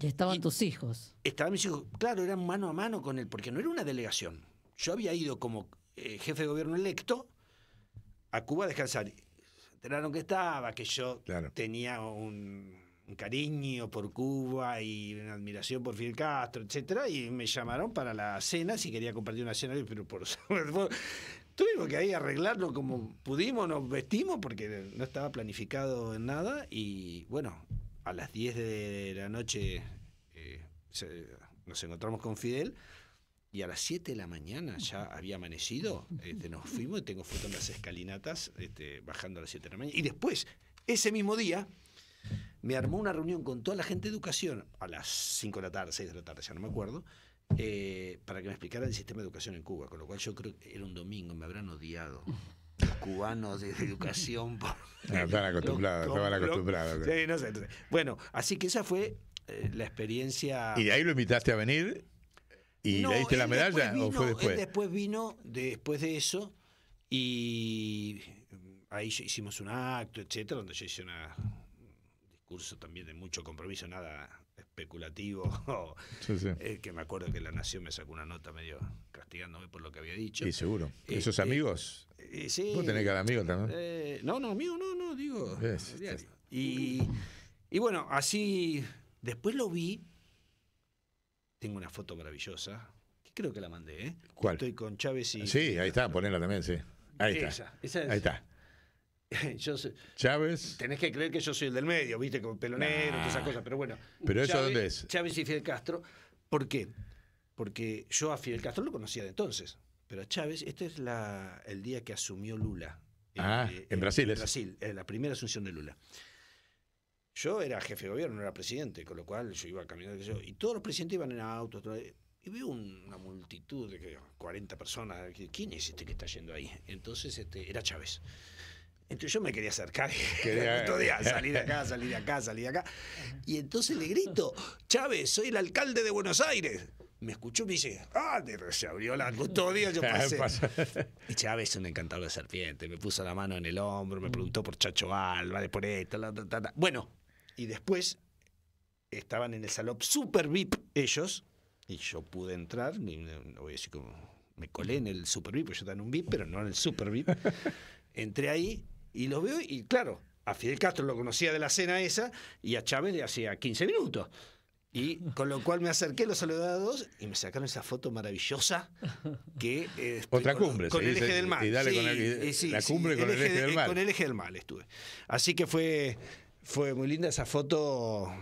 estaban tus hijos. Estaban mis hijos, claro, eran mano a mano con él, porque no era una delegación. Yo había ido como jefe de gobierno electo a Cuba a descansar. Se enteraron que yo tenía un cariño por Cuba y una admiración por Fidel Castro, etcétera, y me llamaron para la cena, si quería compartir una cena, pero tuvimos que ahí arreglarlo como pudimos, nos vestimos porque no estaba planificado en nada y bueno, a las 10 de la noche nos encontramos con Fidel y a las 7 de la mañana ya había amanecido, nos fuimos y tengo fotos en las escalinatas bajando a las 7 de la mañana y después, ese mismo día, me armó una reunión con toda la gente de educación a las 5 de la tarde, 6 de la tarde, ya no me acuerdo, para que me explicara el sistema de educación en Cuba, con lo cual yo creo que era un domingo, me habrán odiado los cubanos de educación. Estaban acostumbrados. Sí, no sé. Bueno, así que esa fue la experiencia. ¿Y de ahí lo invitaste a venir? ¿Y le diste la medalla o fue después? Él después vino, después de eso, y ahí hicimos un acto, etcétera, donde yo hice un discurso también de mucho compromiso, nada especulativo, que me acuerdo que La Nación me sacó una nota medio castigándome por lo que había dicho. Y seguro. ¿Esos amigos? Sí. ¿Vos tenés cada amigo también? No, amigo, no, digo. Y bueno, así, después lo vi, tengo una foto maravillosa, que creo que la mandé, ¿eh? ¿Cuál? Estoy con Chávez y... Sí, ahí está, ponela también, sí. Ahí está. Esa es. Ahí está. Chávez. Tenés que creer que yo soy el del medio, viste, con pelonero, todas esas cosas, pero bueno. ¿Pero eso dónde es? Chávez y Fidel Castro. ¿Por qué? Porque yo a Fidel Castro lo conocía de entonces, pero a Chávez, este es el día que asumió Lula. En Brasil. En Brasil, la primera asunción de Lula. Yo era jefe de gobierno, no era presidente, con lo cual yo iba caminando, y todos los presidentes iban en autos, y veo una multitud de 40 personas. ¿Quién es este que está yendo ahí? Entonces era Chávez. Entonces yo me quería acercar otro día, salí de acá. Y entonces le grito, Chávez, soy el alcalde de Buenos Aires. me escuchó, me dice, se abrió la custodia, yo pasé. Y Chávez es un encantador de serpiente, me puso la mano en el hombro, me preguntó por Chacho Álvarez, por esto, Bueno, y después estaban en el salón super VIP ellos, y yo pude entrar, no voy a decir cómo, me colé en el super VIP, porque yo estaba en un VIP, pero no en el super VIP. Entré ahí y los veo, y claro, a Fidel Castro lo conocía de la cena esa, y a Chávez de hacía 15 minutos. Y con lo cual me acerqué, los saludé a dos y me sacaron esa foto maravillosa que otra cumbre, con el eje del mal. Y dale sí, con la cumbre con el eje del mal. Con el eje del mal estuve. Así que fue muy linda esa foto,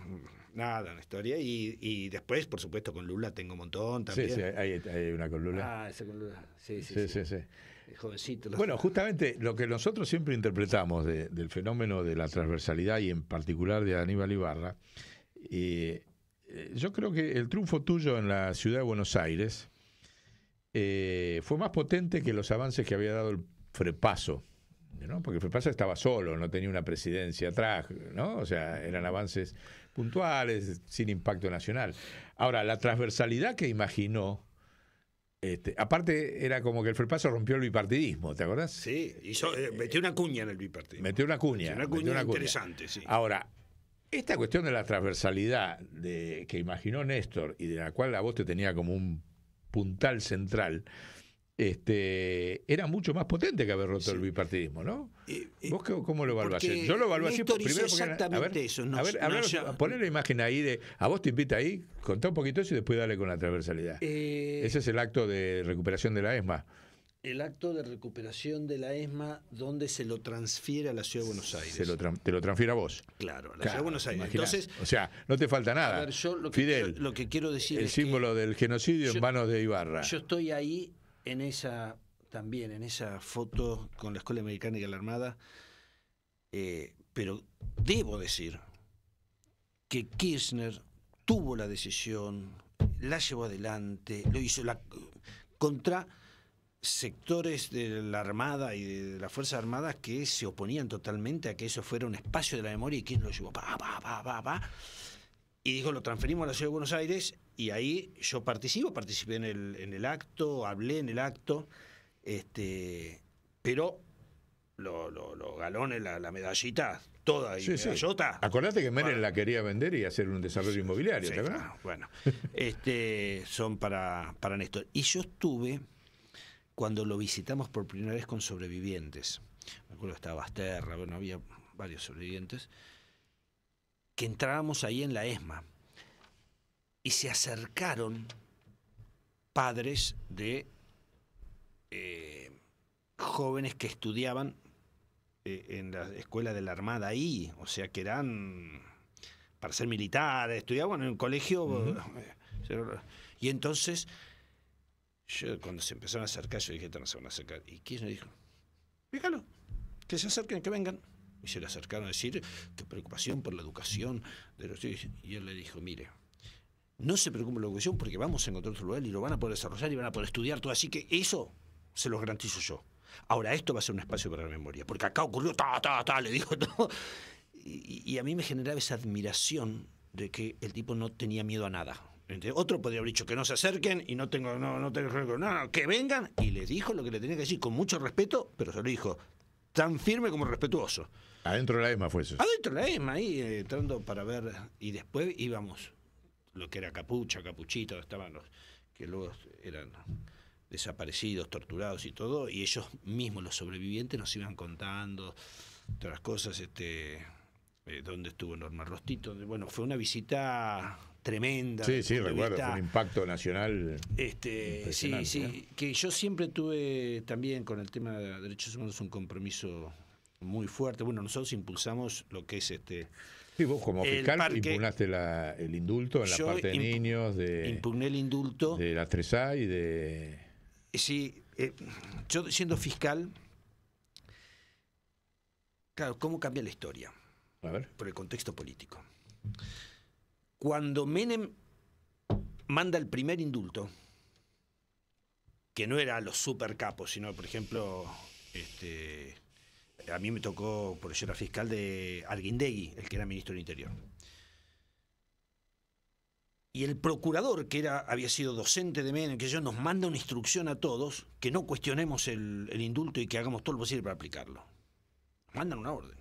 nada, una historia. Y después, por supuesto, con Lula tengo un montón también. Sí, hay una con Lula. Esa con Lula. Sí. Jovencito. Bueno, justamente lo que nosotros siempre interpretamos del fenómeno de la transversalidad y en particular de Aníbal Ibarra, yo creo que el triunfo tuyo en la ciudad de Buenos Aires fue más potente que los avances que había dado el Frepaso, ¿no? Porque el Frepaso estaba solo, no tenía una presidencia atrás, ¿no? O sea, eran avances puntuales, sin impacto nacional. Ahora, la transversalidad que imaginó, aparte era como que el Frepaso rompió el bipartidismo, ¿te acordás? Sí, metió una cuña en el bipartidismo. Metió una cuña interesante, sí. Ahora, esta cuestión de la transversalidad que imaginó Néstor y de la cual a vos te tenía como un puntal central, era mucho más potente que haber roto el bipartidismo, ¿no? ¿Vos cómo lo evaluás? Yo lo evalué así primero porque exactamente eso. Poner la imagen ahí a vos te invita ahí, contá un poquito eso y después dale con la transversalidad. Ese es el acto de recuperación de la ESMA. El acto de recuperación de la ESMA, donde se lo transfiere a la Ciudad de Buenos Aires. Te lo transfiere a vos. Claro, a la Ciudad de Buenos Aires. Entonces, o sea, no te falta nada. A ver, yo Fidel, lo que quiero decir el es símbolo del genocidio en manos de Ibarra. Yo estoy ahí en esa foto con la Escuela Americana y la Armada, pero debo decir que Kirchner tuvo la decisión, la llevó adelante, lo hizo contra sectores de la Armada y de las Fuerzas Armadas que se oponían totalmente a que eso fuera un espacio de la memoria, y Kirchner lo llevó y dijo, lo transferimos a la Ciudad de Buenos Aires, y ahí yo participé en el acto, hablé en el acto, pero los galones, la medallita, toda y medallota. Acordate que Menem la quería vender y hacer un desarrollo inmobiliario, ¿te acuerdas? Bueno, son para Néstor. Y yo estuve, cuando lo visitamos por primera vez con sobrevivientes, me acuerdo que estaba Basterra, bueno, había varios sobrevivientes, que entrábamos ahí en la ESMA y se acercaron padres de jóvenes que estudiaban en la escuela de la Armada ahí, o sea que eran para ser militares, estudiaban en un colegio. Y entonces yo, cuando se empezaron a acercar, yo dije, no se van a acercar. Y Kirchner dijo, fíjalo, que se acerquen, que vengan. Y se le acercaron a decir que preocupación por la educación de los chicos. Y él le dijo, mire, no se preocupe por la educación porque vamos a encontrar otro lugar y lo van a poder desarrollar y van a poder estudiar todo. Así que eso se lo garantizo yo. Ahora, esto va a ser un espacio para la memoria, porque acá ocurrió le dijo todo. Y a mí me generaba esa admiración de que el tipo no tenía miedo a nada. Otro podría haber dicho que no se acerquen y no tengo que vengan, y les dijo lo que le tenía que decir con mucho respeto, pero se lo dijo tan firme como respetuoso. Adentro de la ESMA fue eso. Adentro de la ESMA, ahí entrando para ver, y después íbamos, lo que era Capuchito, estaban los que luego eran desaparecidos, torturados y todo, y ellos mismos, los sobrevivientes, nos iban contando todas las cosas, dónde estuvo Norma Rostito. Bueno, fue una visita tremenda. Sí, recuerdo, fue un impacto nacional. Sí, que yo siempre tuve también con el tema de derechos humanos un compromiso muy fuerte. Bueno, nosotros impulsamos lo que es Sí, vos como fiscal impugnaste el indulto en la parte de niños, impugné el indulto de la 3A y de... Sí, yo siendo fiscal, claro, ¿cómo cambia la historia? A ver. Por el contexto político. Cuando Menem manda el primer indulto, que no era a los supercapos, sino, por ejemplo, a mí me tocó, porque yo era fiscal de Arguindegui, el que era ministro del Interior. Y el procurador, que había sido docente de Menem, que yo, nos manda una instrucción a todos que no cuestionemos el indulto y que hagamos todo lo posible para aplicarlo. Mandan una orden.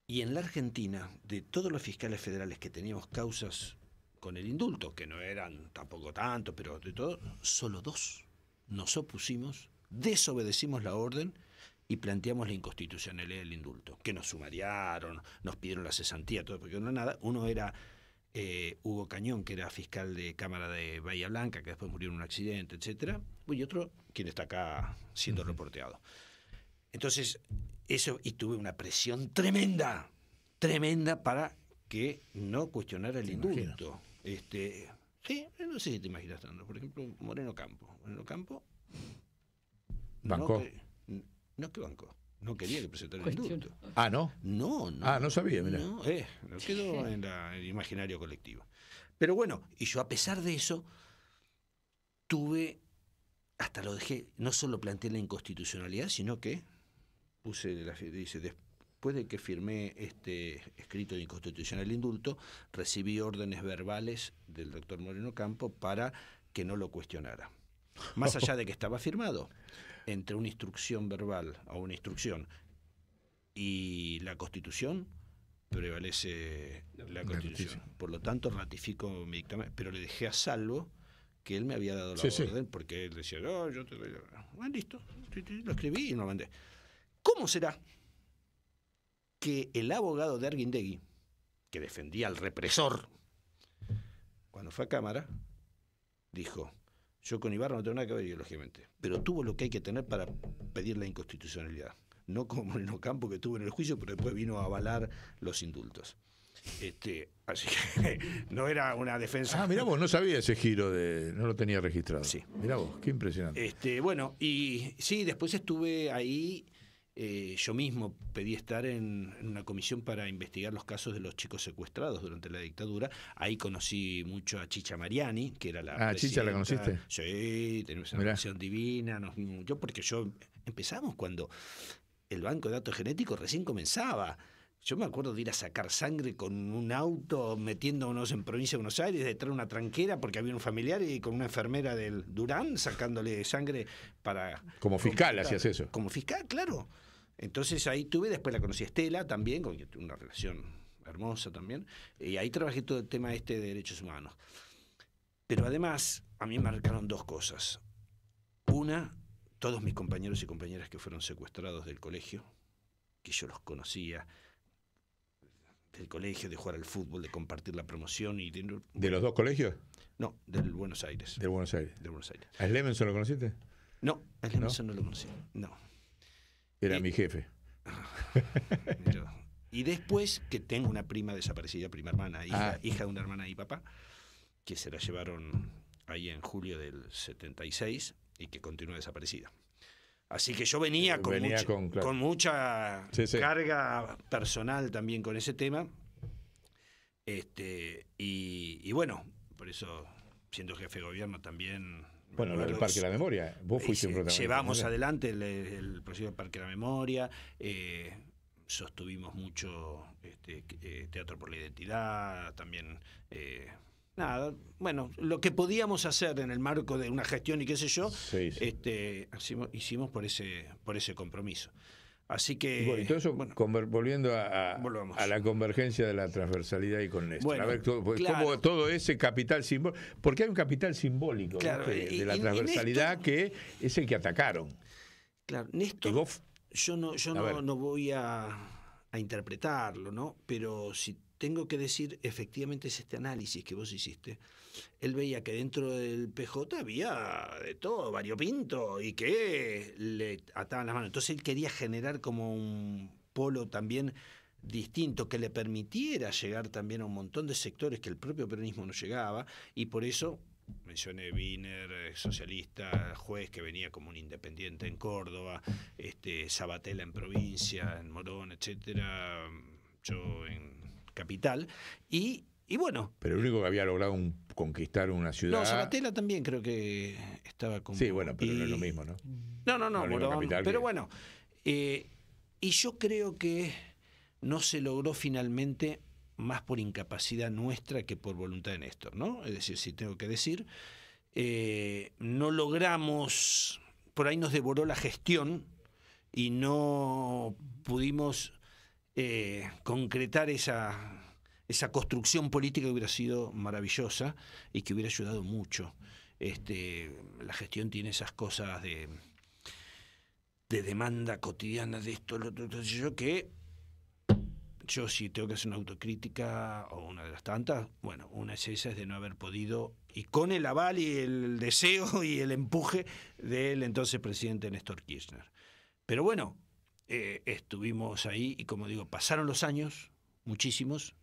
Y en la Argentina, de todos los fiscales federales que teníamos causas con el indulto, que no eran tampoco tanto, pero de todo, solo 2 nos opusimos, desobedecimos la orden y planteamos la inconstitucionalidad del indulto, que nos sumariaron, nos pidieron la cesantía, todo, porque no era nada. Uno era Hugo Cañón, que era fiscal de Cámara de Bahía Blanca, que después murió en un accidente, etcétera, y otro, quien está acá siendo reporteado. Entonces, eso, y tuve una presión tremenda para que no cuestionara el indulto. Sí, no sé si te imaginas tanto. Por ejemplo, Moreno Campo. ¿Bancó? No que bancó. No quería que presentara el indulto. Ah, ¿no? No. Ah, no sabía, mirá. No, quedó en el imaginario colectivo. Pero bueno, y yo a pesar de eso, hasta lo dejé, no solo planteé la inconstitucionalidad, sino que dice, después de que firmé este escrito de inconstitucional indulto, recibí órdenes verbales del doctor Moreno Campo para que no lo cuestionara. Más allá de que estaba firmado, entre una instrucción verbal o una instrucción y la Constitución, prevalece la Constitución. Por lo tanto, ratifico mi dictamen, pero le dejé a salvo que él me había dado la orden, porque él decía, yo te doy listo, lo escribí y lo mandé. ¿Cómo será que el abogado de Arguindegui, que defendía al represor, cuando fue a Cámara, dijo, yo con Ibarra no tengo nada que ver ideológicamente, pero tuvo lo que hay que tener para pedir la inconstitucionalidad? No como Moreno Campo, que estuvo en el juicio, pero después vino a avalar los indultos. Así que no era una defensa. Ah, mirá vos, no sabía ese giro, no lo tenía registrado. Sí. Mirá vos, qué impresionante. Bueno, y sí, después estuve ahí. Yo mismo pedí estar en una comisión para investigar los casos de los chicos secuestrados durante la dictadura. Ahí conocí mucho a Chicha Mariani, que era la presidenta. ¿Chicha la conociste? Sí, tenemos una relación divina. Porque empezamos cuando el banco de datos genéticos recién comenzaba. Yo me acuerdo de ir a sacar sangre con un auto, metiéndonos en provincia de Buenos Aires, detrás de una tranquera, porque había un familiar, y con una enfermera del Durán sacándole sangre para... Como fiscal hacías eso. Como fiscal, claro. Entonces ahí después la conocí a Estela también, con quien tuve una relación hermosa también, y ahí trabajé todo el tema de derechos humanos. Pero además, a mí me marcaron 2 cosas. Una, todos mis compañeros y compañeras que fueron secuestrados del colegio, que yo los conocía, del colegio, de jugar al fútbol, de compartir la promoción. ¿De los 2 colegios? No, del Buenos Aires. Del Buenos Aires. Del Buenos Aires. ¿A Slemenson lo conociste? No, a Slemenson no lo conocí. No. Era mi jefe. Y después que tengo una prima desaparecida, prima hermana, hija de una hermana y papá, que se la llevaron ahí en julio del 76 y que continúa desaparecida. Así que yo venía con mucha carga personal también con ese tema. Y bueno, por eso, siendo jefe de gobierno también... Bueno, lo del Parque de la Memoria, vos fuiste un protagonista. Llevamos adelante el proyecto del Parque de la Memoria, sostuvimos mucho Teatro por la Identidad, también... lo que podíamos hacer en el marco de una gestión y qué sé yo, hicimos por ese compromiso. Así que... Bueno, y todo eso, volviendo a la convergencia de la transversalidad y con Néstor. Bueno, a ver, cómo todo ese capital simbólico... Porque hay un capital simbólico, claro, ¿no? de la transversalidad, Néstor, que es el que atacaron. Claro, Néstor, yo no voy a interpretarlo, ¿no? Pero si tengo que decir, efectivamente es este análisis que vos hiciste. Él veía que dentro del PJ había de todo, variopinto, y que le ataban las manos. Entonces él quería generar como un polo también distinto que le permitiera llegar también a un montón de sectores que el propio peronismo no llegaba, y por eso mencioné Wiener, socialista, juez que venía como un independiente en Córdoba, Sabatella en provincia, en Morón, etcétera, yo en Capital, y bueno. Pero el único que había logrado conquistar una ciudad... No, Sabatella también creo que estaba como... Sí, bueno, pero no es lo mismo, ¿no? No, Morón, pero bueno. Y yo creo que no se logró finalmente más por incapacidad nuestra que por voluntad de Néstor, ¿no? Es decir, si tengo que decir, no logramos, por ahí nos devoró la gestión y no pudimos concretar esa construcción política que hubiera sido maravillosa y que hubiera ayudado mucho. La gestión tiene esas cosas de demanda cotidiana de esto, lo otro, que yo si tengo que hacer una autocrítica o una de las tantas, bueno, una es esa, es de no haber podido, y con el aval y el deseo y el empuje del entonces presidente Néstor Kirchner. Pero bueno, estuvimos ahí y como digo, pasaron los años, muchísimos,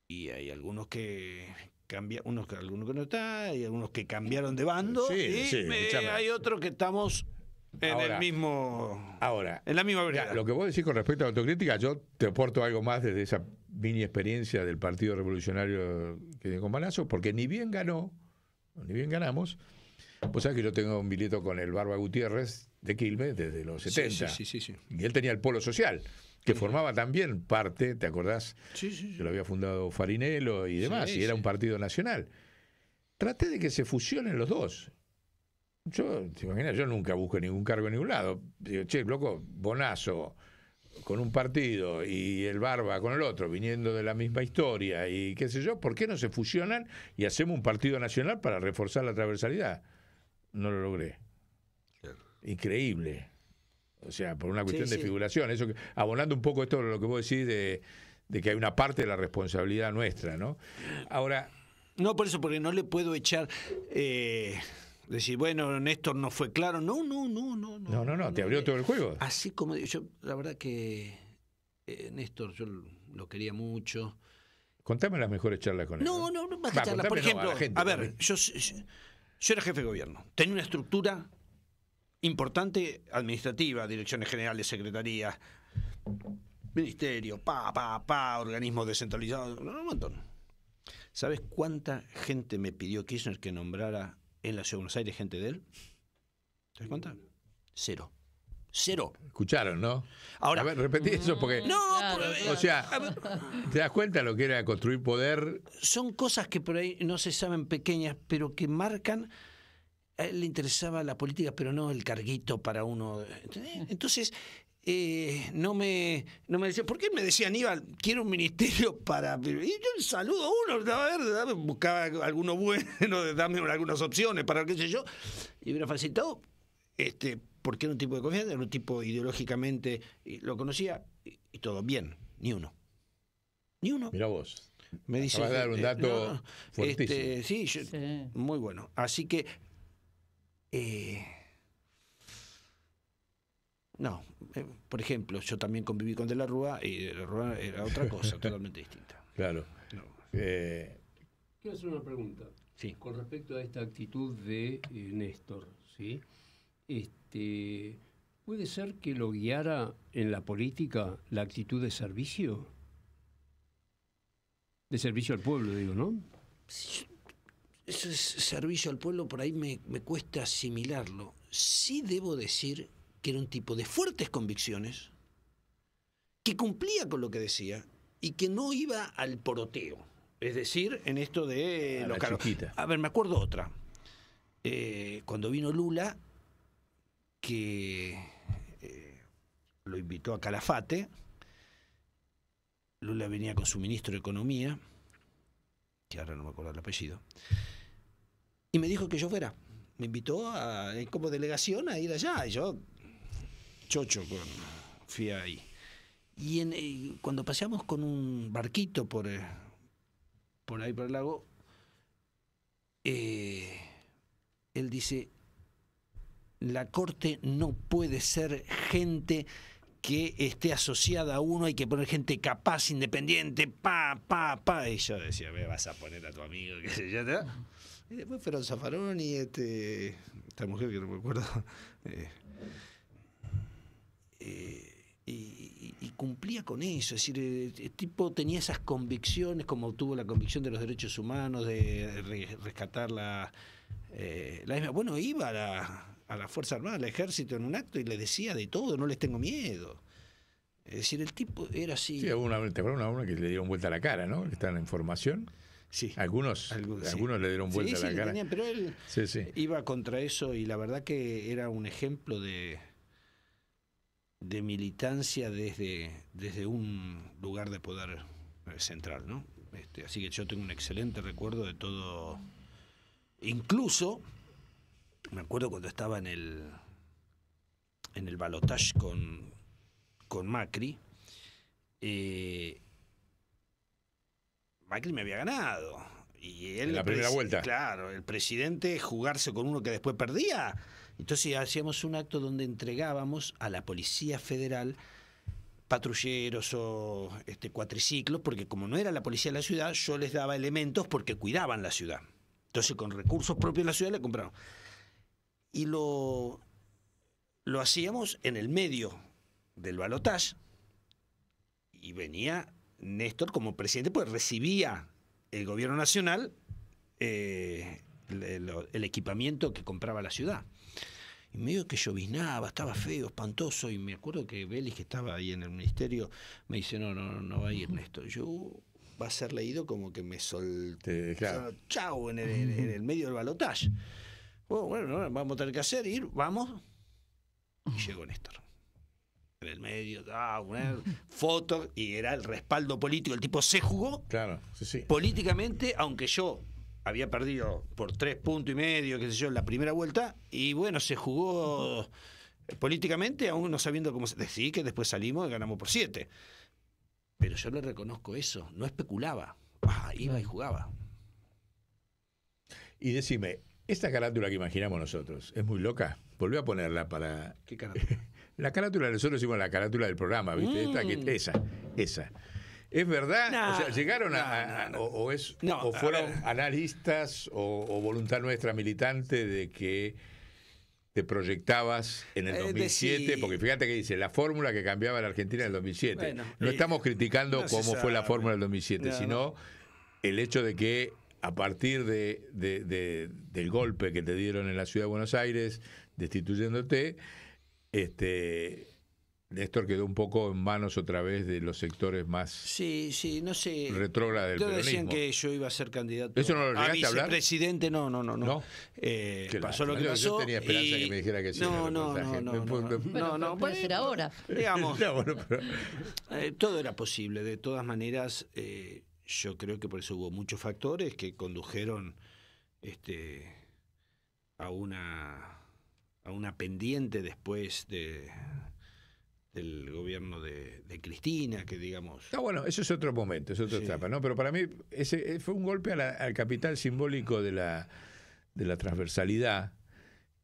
y hay algunos que algunos que no están, y algunos que cambiaron de bando, hay otros que estamos en la misma vereda. Lo que vos decís con respecto a la autocrítica, yo te aporto algo más desde esa mini experiencia del Partido Revolucionario que dio con Balazo, porque ni bien ganamos, vos sabés que yo tengo un bilieto con el Barba Gutiérrez de Quilmes desde los 70, sí. Y él tenía el Polo Social, que formaba también parte, ¿te acordás? Sí. Que lo había fundado Farinello y demás, y era un partido nacional. Traté de que se fusionen los dos. ¿Te imaginas? Yo nunca busco ningún cargo en ningún lado. Digo, che, loco, Bonazo con un partido y el Barba con el otro, viniendo de la misma historia y qué sé yo, ¿por qué no se fusionan y hacemos un partido nacional para reforzar la transversalidad? No lo logré. Claro. Increíble. O sea, por una cuestión de figuración. Eso abonando un poco esto lo que vos decís de que hay una parte de la responsabilidad nuestra, ¿no? Ahora... No, por eso, porque no le puedo echar... decir, bueno, Néstor no fue claro. No. No, te abrió todo el juego. Así como yo, la verdad que Néstor, yo lo quería mucho. Contame las mejores charlas con él. No, más que charlas. Por ejemplo, a ver, yo era jefe de gobierno. Tenía una estructura importante administrativa, direcciones generales, secretarías, ministerio, organismos descentralizados, un montón. ¿Sabes cuánta gente me pidió Kirchner que nombrara en la Ciudad de Buenos Aires gente de él? ¿Te das cuenta? Cero. Escucharon, ¿no? Ahora, a ver, repetí eso porque... No, o sea, ¿te das cuenta lo que era construir poder? Son cosas que por ahí no se saben, pequeñas, pero que marcan. A él le interesaba la política, pero no el carguito para uno. Entonces, no me decía, ¿por qué me decía Aníbal, quiero un ministerio para... Y yo saludo a uno, a ver, buscaba alguno bueno, dame algunas opciones para qué sé yo, y hubiera facilitado, porque era un tipo de confianza, era un tipo ideológicamente, lo conocía, y todo bien, ni uno. Mirá vos. Me dice, vas a dar un dato fuertísimo. Sí, muy bueno. Así que... por ejemplo, yo también conviví con De la Rúa y De la Rúa era otra cosa totalmente distinta. Claro. Quiero hacer una pregunta. Sí. Con respecto a esta actitud de Néstor, ¿sí? ¿Puede ser que lo guiara en la política la actitud de servicio? De servicio al pueblo, digo, ¿no? Eso es servicio al pueblo, por ahí me cuesta asimilarlo. Sí debo decir que era un tipo de fuertes convicciones, que cumplía con lo que decía y que no iba al poroteo. Es decir, en esto de a los la cargos. chiquita. A ver, me acuerdo otra. Cuando vino Lula, que lo invitó a Calafate, Lula venía con su ministro de Economía, que ahora no me acuerdo el apellido, y me dijo que yo fuera. Me invitó como delegación a ir allá, y yo, chocho, fui ahí. Y cuando paseamos con un barquito por ahí por el lago, él dice, la corte no puede ser gente que esté asociada a uno, hay que poner gente capaz, independiente, y yo decía, me vas a poner a tu amigo, qué sé yo, ¿no? Y después fueron Zaffaroni y esta mujer que no me acuerdo, y cumplía con eso. Es decir, el tipo tenía esas convicciones, como tuvo la convicción de los derechos humanos, de rescatar la misma. Bueno, iba a la Fuerza Armada, al Ejército en un acto y le decía de todo, no les tengo miedo. Es decir, el tipo era así. Sí, ¿te acuerdas una que le dieron vuelta a la cara, ¿no? Que están en formación. Sí. Algunos le dieron vuelta a la cara. Pero él iba contra eso y la verdad que era un ejemplo de militancia desde un lugar de poder central, ¿no? Así que yo tengo un excelente recuerdo de todo. Incluso me acuerdo cuando estaba en el balotaje con Macri. Macri me había ganado. Y él, en la primera vuelta. Claro, el presidente jugarse con uno que después perdía. Entonces hacíamos un acto donde entregábamos a la Policía Federal patrulleros o cuatriciclos, porque como no era la policía de la ciudad, yo les daba elementos porque cuidaban la ciudad. Entonces con recursos propios de la ciudad le compraron. Y lo hacíamos en el medio del balotaje y venía Néstor como presidente, pues recibía el gobierno nacional el equipamiento que compraba la ciudad. Y medio que lloviznaba, estaba feo, espantoso, y me acuerdo que Vélez, que estaba ahí en el ministerio, me dice, no va a ir Néstor. Yo va a ser leído como que me solté, claro. Chau, en el medio del balotaje. Bueno, vamos a tener que vamos. Y llegó Néstor. En el medio, una foto, y era el respaldo político. El tipo se jugó, claro, sí. Políticamente, aunque yo había perdido por 3,5 puntos, qué sé yo, en la primera vuelta, y bueno, se jugó políticamente, aún no sabiendo cómo decir que después salimos y ganamos por 7. Pero yo le reconozco eso, no especulaba, iba y jugaba. Y decime, esta carátula que imaginamos nosotros, ¿es muy loca? Volví a ponerla para... ¿Qué carátula? La carátula, nosotros decimos la carátula del programa, ¿viste? Esa. ¿Es verdad? No, o sea, ¿llegaron o fueron analistas o voluntad nuestra militante de que te proyectabas en el 2007? Porque fíjate que dice, la fórmula que cambiaba la Argentina en el 2007. Bueno, no estamos criticando cómo fue la fórmula del 2007, sino el hecho de que a partir del golpe que te dieron en la Ciudad de Buenos Aires, destituyéndote, Néstor quedó un poco en manos otra vez de los sectores más no sé, retrógrados del peronismo. Decían que yo iba a ser candidato ¿Eso no lo llegaste a hablar? Vicepresidente, no. Pasó lo que pasó. Yo tenía esperanza que me dijera que sí. No, puede ser ahora. Digamos, todo era posible. De todas maneras, yo creo que por eso hubo muchos factores que condujeron a una pendiente después del gobierno de Cristina, que digamos... bueno, eso es otro momento, es otra etapa, ¿no? Pero para mí ese fue un golpe al capital simbólico de la transversalidad.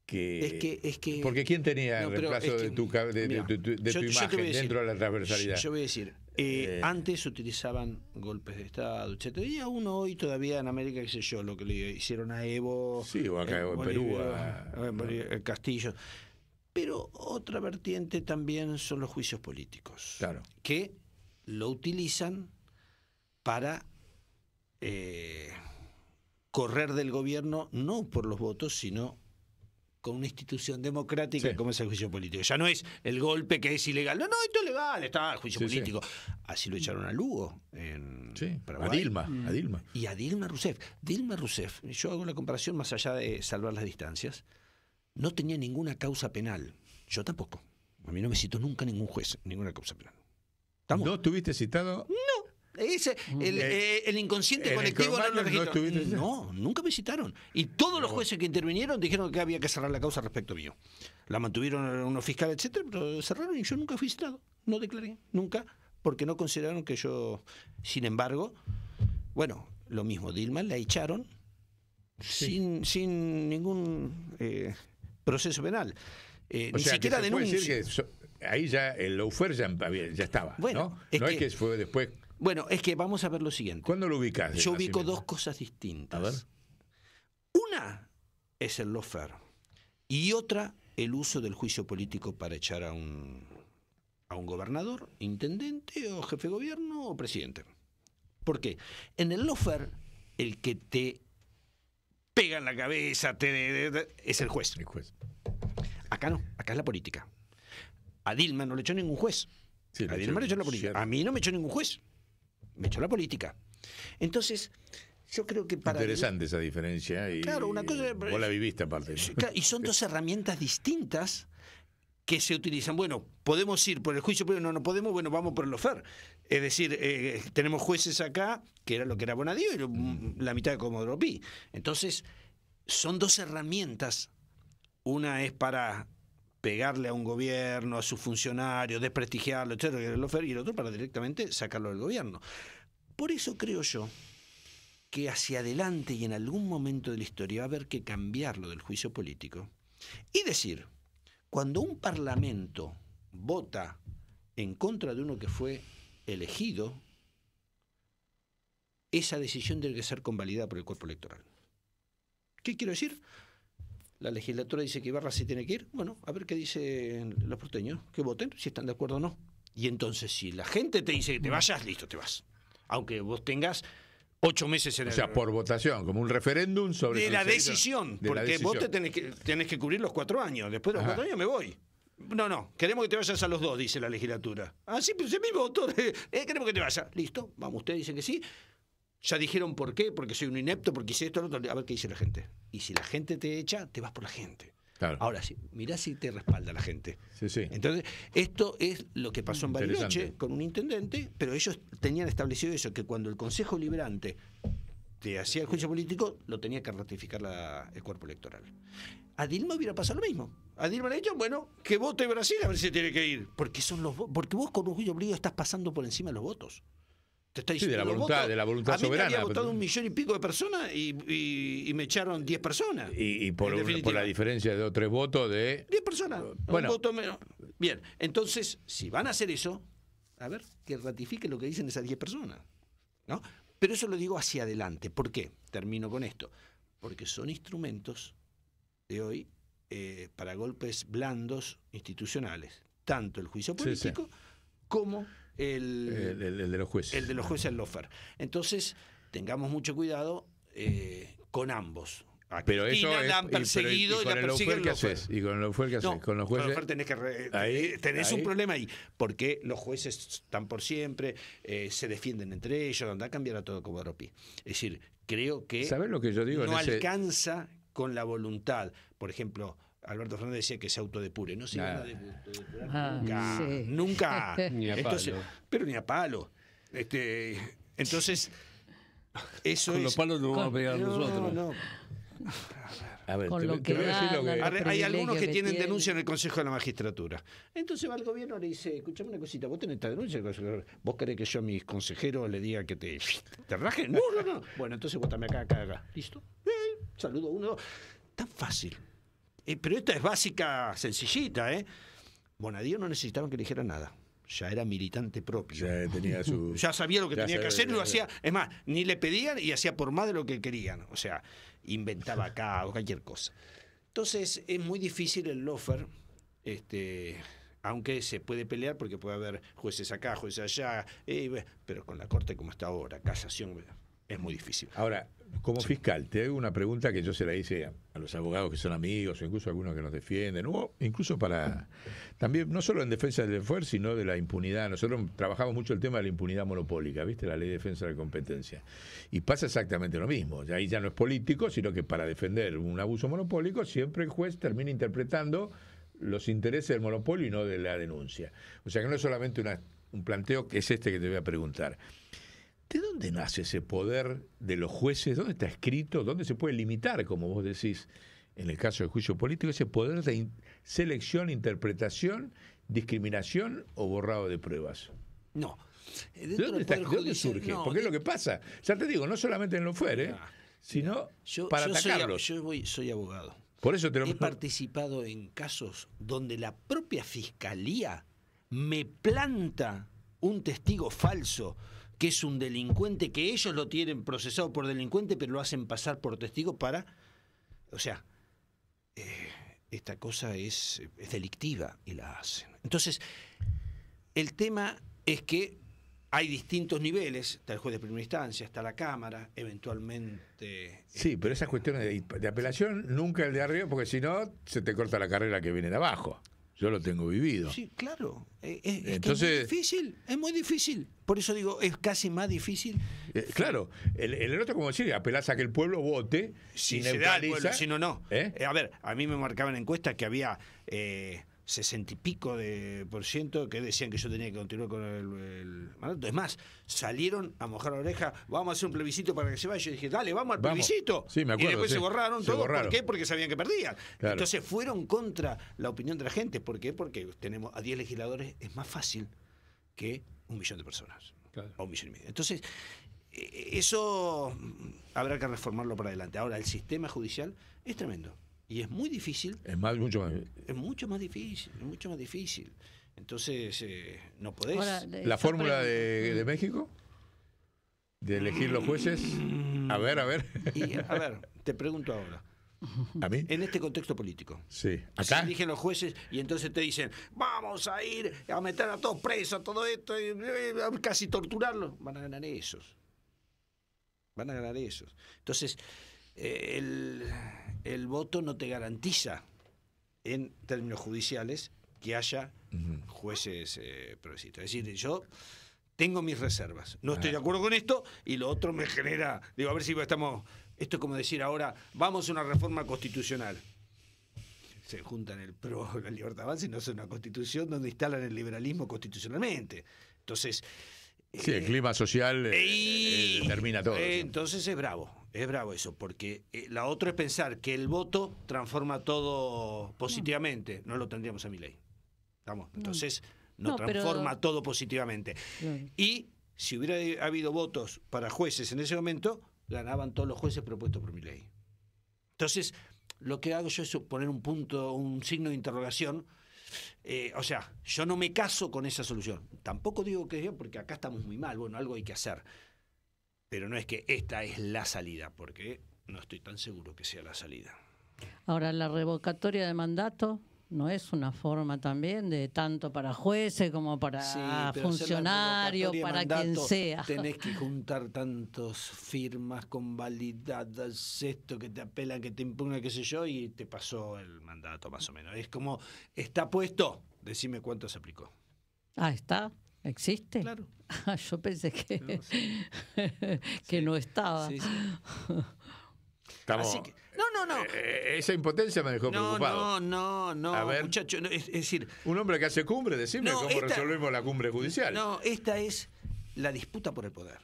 Es que porque ¿quién tenía el reemplazo de tu imagen dentro de la transversalidad? Yo voy a decir, antes utilizaban golpes de Estado, etcétera, y aún hoy todavía en América, qué sé yo, lo que le hicieron a Evo, o acá en Perú, el Castillo. Pero otra vertiente también son los juicios políticos, claro, que lo utilizan para correr del gobierno, no por los votos, sino con una institución democrática como es el juicio político. Ya no es el golpe que es ilegal. No, esto es legal, está el juicio político. Así lo echaron a Lugo en Paraguay. A Dilma. Y a Dilma Rousseff. Dilma Rousseff, yo hago la comparación más allá de salvar las distancias, no tenía ninguna causa penal. Yo tampoco. A mí no me citó nunca ningún juez, ninguna causa penal. ¿Estamos? ¿No estuviste citado? No. El inconsciente colectivo no lo registró. No, nunca me citaron. Y todos los jueces que intervinieron dijeron que había que cerrar la causa respecto mío. La mantuvieron unos fiscales, etcétera, pero cerraron y yo nunca fui citado. No declaré, nunca, porque no consideraron que yo... Sin embargo, bueno, lo mismo, Dilma la echaron sin ningún proceso penal. Ni siquiera denuncia. Ahí ya el lawfare ya estaba, bueno, ¿no? No es que fue después... Bueno, es que vamos a ver lo siguiente. ¿Cuándo lo ubicás? Yo ubico dos cosas distintas. A ver. Una es el lawfare y otra el uso del juicio político para echar a un gobernador, intendente o jefe de gobierno o presidente. ¿Por qué? En el lawfare, el que te pega en la cabeza es el juez. El juez. Acá no, acá es la política. A Dilma no le echó ningún juez. Sí, a Dilma le echó la política. A mí no me echó ningún juez. Me echó la política. Entonces, yo creo que para... Interesante esa diferencia. Y claro, una cosa... Vos la viviste aparte. Claro, y son dos herramientas distintas que se utilizan. Bueno, podemos ir por el juicio, pero no podemos, bueno, vamos por el lofer. Es decir, tenemos jueces acá, que era lo que era Bonadío, y la mitad de Comodoro Pi. Entonces, son dos herramientas. Una es para pegarle a un gobierno, a sus funcionarios, desprestigiarlo, etcétera, el lofer, y el otro para directamente sacarlo del gobierno. Por eso creo yo que hacia adelante y en algún momento de la historia va a haber que cambiarlo del juicio político y decir, cuando un parlamento vota en contra de uno que fue elegido, esa decisión debe ser convalidada por el cuerpo electoral. ¿Qué quiero decir? La legislatura dice que Ibarra sí tiene que ir. Bueno, a ver qué dicen los porteños, que voten, si están de acuerdo o no. Y entonces, si la gente te dice que te vayas, listo, te vas. Aunque vos tengas 8 meses en el... O sea, por votación, como un referéndum sobre... De la decisión, porque vos te tenés que cubrir los 4 años. Después de los 4 años me voy. No, queremos que te vayas a los 2, dice la legislatura. Ah, sí, pero se mismo votó. Queremos que te vayas. Listo, vamos, ustedes dicen que sí. Ya dijeron por qué, porque soy un inepto, porque hice esto, lo otro. A ver qué dice la gente. Y si la gente te echa, te vas por la gente. Claro. Ahora sí, mirá si te respalda la gente. Sí, sí. Entonces, esto es lo que pasó en Bariloche con un intendente, pero ellos tenían establecido eso, que cuando el Consejo Liberante te hacía el juicio político, lo tenía que ratificar el cuerpo electoral. A Dilma hubiera pasado lo mismo. A Dilma le dicho, bueno, que vote Brasil a ver si tiene que ir. Porque porque vos con un juicio político estás pasando por encima de los votos. Te está diciendo, de la voluntad soberana. A mí me había votado 1 millón y pico de personas y me echaron 10 personas. Y por la diferencia de 2 o 3 votos de... 10 personas, bueno. Un voto menos. Bien, entonces, si van a hacer eso, a ver, que ratifique lo que dicen esas 10 personas, ¿no? Pero eso lo digo hacia adelante. ¿Por qué? Termino con esto. Porque son instrumentos de hoy para golpes blandos institucionales. Tanto el juicio político como... El de los jueces. El de los jueces, el lofer. Entonces, tengamos mucho cuidado con ambos. A pero Cristina eso la han perseguido y la persigue el lofer. ¿Y con el lofer qué haces? No, con los jueces tenés un problema ahí, porque los jueces están por siempre, se defienden entre ellos, anda a cambiar a todo Comodoro Pi. Es decir, creo que, ¿sabés lo que yo digo? No alcanza con la voluntad. Por ejemplo, Alberto Fernández decía que se autodepure. No se iban a depurar nunca. Ni a entonces, palo. Pero ni a palo. Entonces, eso con los palos no vamos a pegar nosotros. No. A ver, con lo que voy a decir lo que... Hay algunos que tienen denuncia en el Consejo de la Magistratura. Entonces va el gobierno y le dice, escuchame una cosita, vos tenés esta denuncia, vos querés que yo a mis consejeros le diga que te rajen. No. Bueno, entonces votame acá. ¿Listo? Saludo uno. Tan fácil. Pero esta es básica, sencillita, Bonadío no necesitaban que le dijera nada. Ya era militante propio. Ya tenía su... Ya sabía lo que tenía que hacer y lo hacía. Es más, ni le pedían y hacía por más de lo que querían. O sea, inventaba acá o cualquier cosa. Entonces, es muy difícil el lofer, aunque se puede pelear porque puede haber jueces acá, jueces allá, pero con la Corte como está ahora, casación, es muy difícil. Ahora, como fiscal, te hago una pregunta que yo se la hice a los abogados que son amigos, o incluso a algunos que nos defienden, o incluso para también, no solo en defensa del deber, sino de la impunidad. Nosotros trabajamos mucho el tema de la impunidad monopólica, ¿viste? La ley de defensa de la competencia. Y pasa exactamente lo mismo. Ahí ya no es político, sino que para defender un abuso monopólico, siempre el juez termina interpretando los intereses del monopolio y no de la denuncia. O sea que no es solamente un planteo que es que te voy a preguntar. ¿De dónde nace ese poder de los jueces? ¿Dónde está escrito? ¿Dónde se puede limitar, como vos decís, en el caso del juicio político, ese poder de selección, interpretación, discriminación o borrado de pruebas? No. ¿De dónde surge? No, porque es lo que pasa. Ya te digo, no solamente en los FUER, sino para atacarlos. Yo soy abogado. Por eso he participado en casos donde la propia fiscalía me planta un testigo falso, que es un delincuente, que ellos lo tienen procesado por delincuente, pero lo hacen pasar por testigo para... O sea, esta cosa es delictiva y la hacen. Entonces, el tema es que hay distintos niveles, está el juez de primera instancia, está la Cámara, eventualmente... Sí, pero esas cuestiones de apelación, nunca el de arriba, porque si no, se te corta la carrera que viene de abajo. Yo lo tengo vivido. Sí, claro. Entonces, es muy difícil. Por eso digo, es casi más difícil. Claro, el otro, como decir, apelás a que el pueblo vote, Si y se da el neutraliza. pueblo, si no, no. A ver, a mí me marcaban encuestas que había 60 y pico de % que decían que yo tenía que continuar con el mandato. Es más, salieron a mojar la oreja, vamos a hacer un plebiscito para que se vaya. Yo dije, dale, vamos al plebiscito. Sí, me acuerdo, y después sí. se borraron Se todos. borraron. ¿Por qué? Porque sabían que perdían. Claro. Entonces fueron contra la opinión de la gente. ¿Por qué? Porque tenemos a 10 legisladores, es más fácil que 1 millón de personas. Claro. O 1,5 millones. Entonces, eso habrá que reformarlo para adelante. Ahora, el sistema judicial es tremendo. Y es muy difícil. Mucho más. Es mucho más difícil. Entonces, no podés. Ahora, ¿La fórmula de México? ¿De elegir los jueces? A ver. Y, a ver, te pregunto ahora. ¿A mí? En este contexto político. Sí. Se ¿Acá? eligen los jueces y entonces te dicen, vamos a ir a meter a todos presos, todo esto, y casi torturarlos. Van a ganar esos. Entonces, el voto no te garantiza, en términos judiciales, que haya jueces progresistas. Es decir, yo tengo mis reservas. No estoy de acuerdo con esto y lo otro me genera... Digo, a ver si estamos... Esto es como decir ahora, vamos a una reforma constitucional. Se juntan el PRO, la Libertad Avanza y no es una constitución donde instalan el liberalismo constitucionalmente. Entonces... Sí, el clima social determina todo. Entonces es bravo eso, porque la otra es pensar que el voto transforma todo positivamente. No lo tendríamos a Milei. ¿Estamos? Entonces no transforma todo positivamente. Claro. Y si hubiera habido votos para jueces en ese momento, ganaban todos los jueces propuestos por Milei. Entonces, lo que hago yo es poner un signo de interrogación. O sea, yo no me caso con esa solución. Tampoco digo que yo, porque acá estamos muy mal. Bueno, algo hay que hacer. Pero no es que esta es la salida, porque no estoy tan seguro que sea la salida. Ahora, la revocatoria de mandato no es una forma también de tanto para jueces como para funcionarios, para quien sea. Tenés que juntar tantos firmas convalidadas, esto que te apelan, que te impugnan, qué sé yo, y te pasó el mandato más o menos. Es como, está puesto, decime cuánto se aplicó. ¿Está? ¿Existe? Claro. Yo pensé que No, sí. que no estaba. Sí. Estamos, Así que, no. Esa impotencia me dejó preocupado. No, A ver. muchacho, es decir, Un hombre que hace cumbre, decime cómo resolvemos la cumbre judicial. no, esta es la disputa por el poder.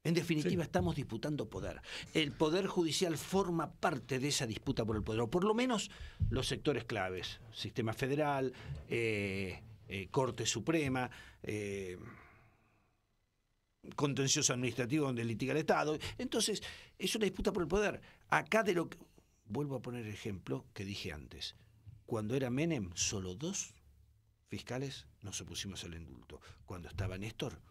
En definitiva, estamos disputando poder. El poder judicial forma parte de esa disputa por el poder, o por lo menos los sectores claves. Sistema federal, Corte Suprema, contencioso administrativo donde litiga el Estado. Entonces, es una disputa por el poder. Acá de lo que... Vuelvo a poner el ejemplo que dije antes. Cuando era Menem, solo 2 fiscales nos opusimos al indulto. Cuando estaba Néstor,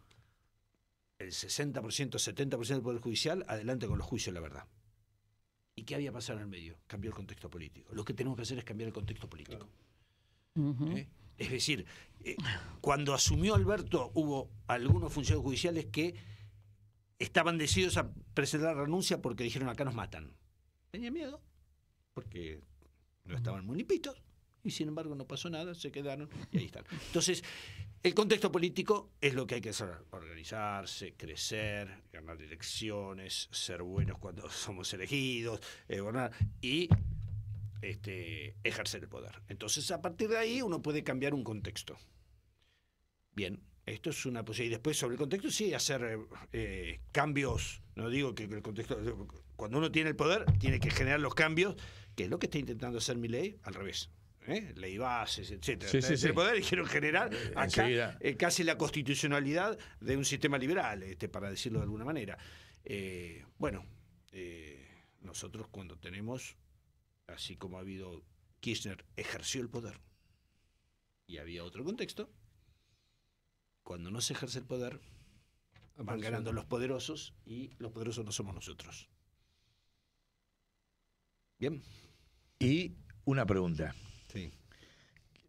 el 60%, 70% del Poder Judicial, adelante con los juicios, la verdad. ¿Y qué había pasado en el medio? Cambió el contexto político. Lo que tenemos que hacer es cambiar el contexto político. Ujú. Es decir, cuando asumió Alberto, hubo algunos funcionarios judiciales que estaban decididos a presentar la renuncia porque dijeron acá nos matan. Tenían miedo, porque no estaban muy limpitos, y sin embargo no pasó nada, se quedaron y ahí están. Entonces, el contexto político es lo que hay que hacer: organizarse, crecer, ganar elecciones, ser buenos cuando somos elegidos, gobernar y ejercer el poder. Entonces, a partir de ahí uno puede cambiar un contexto. Bien, esto es una posibilidad. Y después, sobre el contexto, sí, hacer cambios. No digo que el contexto... Cuando uno tiene el poder, tiene que generar los cambios, que es lo que está intentando hacer Milei, al revés. Ley bases, etcétera. Sí. El poder y quiero generar acá casi la constitucionalidad de un sistema liberal, para decirlo de alguna manera. Nosotros cuando tenemos, así como ha habido, Kirchner ejerció el poder y había otro contexto, cuando no se ejerce el poder van ganando los poderosos y los poderosos no somos nosotros. Bien. Y una pregunta. Sí.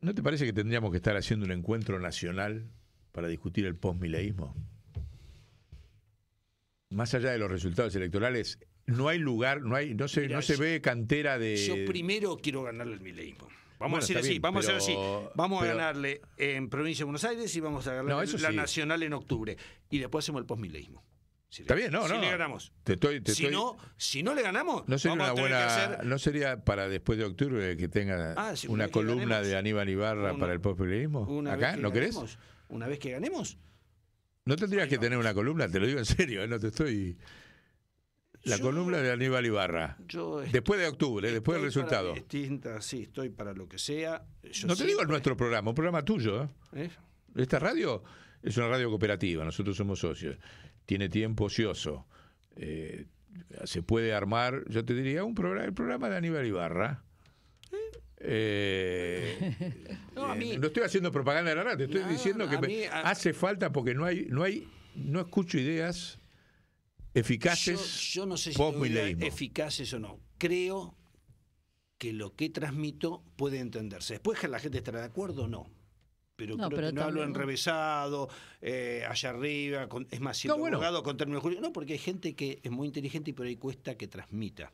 ¿No te parece que tendríamos que estar haciendo un encuentro nacional para discutir el post-mileísmo? Más allá de los resultados electorales, no hay lugar, no se ve cantera de... Yo primero quiero ganarle el mileísmo. Vamos a decir así, bien, vamos a hacer así. Vamos a ganarle en Provincia de Buenos Aires y vamos a ganarle la nacional en octubre. Y después hacemos el postmileísmo. Está bien, no. Si le ganamos. Si no le ganamos, no sería no sería para después de octubre que tenga una columna de Aníbal Ibarra para el postmileísmo. ¿Acá? ¿No querés? Una vez que ganemos. No tendrías que tener una columna, te lo digo en serio, no te estoy... La columna de Aníbal Ibarra. Después de octubre, después del resultado. Sí, estoy para lo que sea. No te digo el nuestro programa, un programa tuyo. Esta radio es una radio cooperativa, nosotros somos socios. Tiene tiempo ocioso. Se puede armar, yo te diría, el programa de Aníbal Ibarra. No estoy haciendo propaganda de la radio, te estoy diciendo que hace falta porque no escucho ideas eficaces. Yo no sé si eficaces o no. Creo que lo que transmito puede entenderse. Después que la gente estará de acuerdo o no. Pero creo que no hablo enrevesado, allá arriba, es más, siendo abogado con términos jurídicos. No, porque hay gente que es muy inteligente y por ahí cuesta que transmita.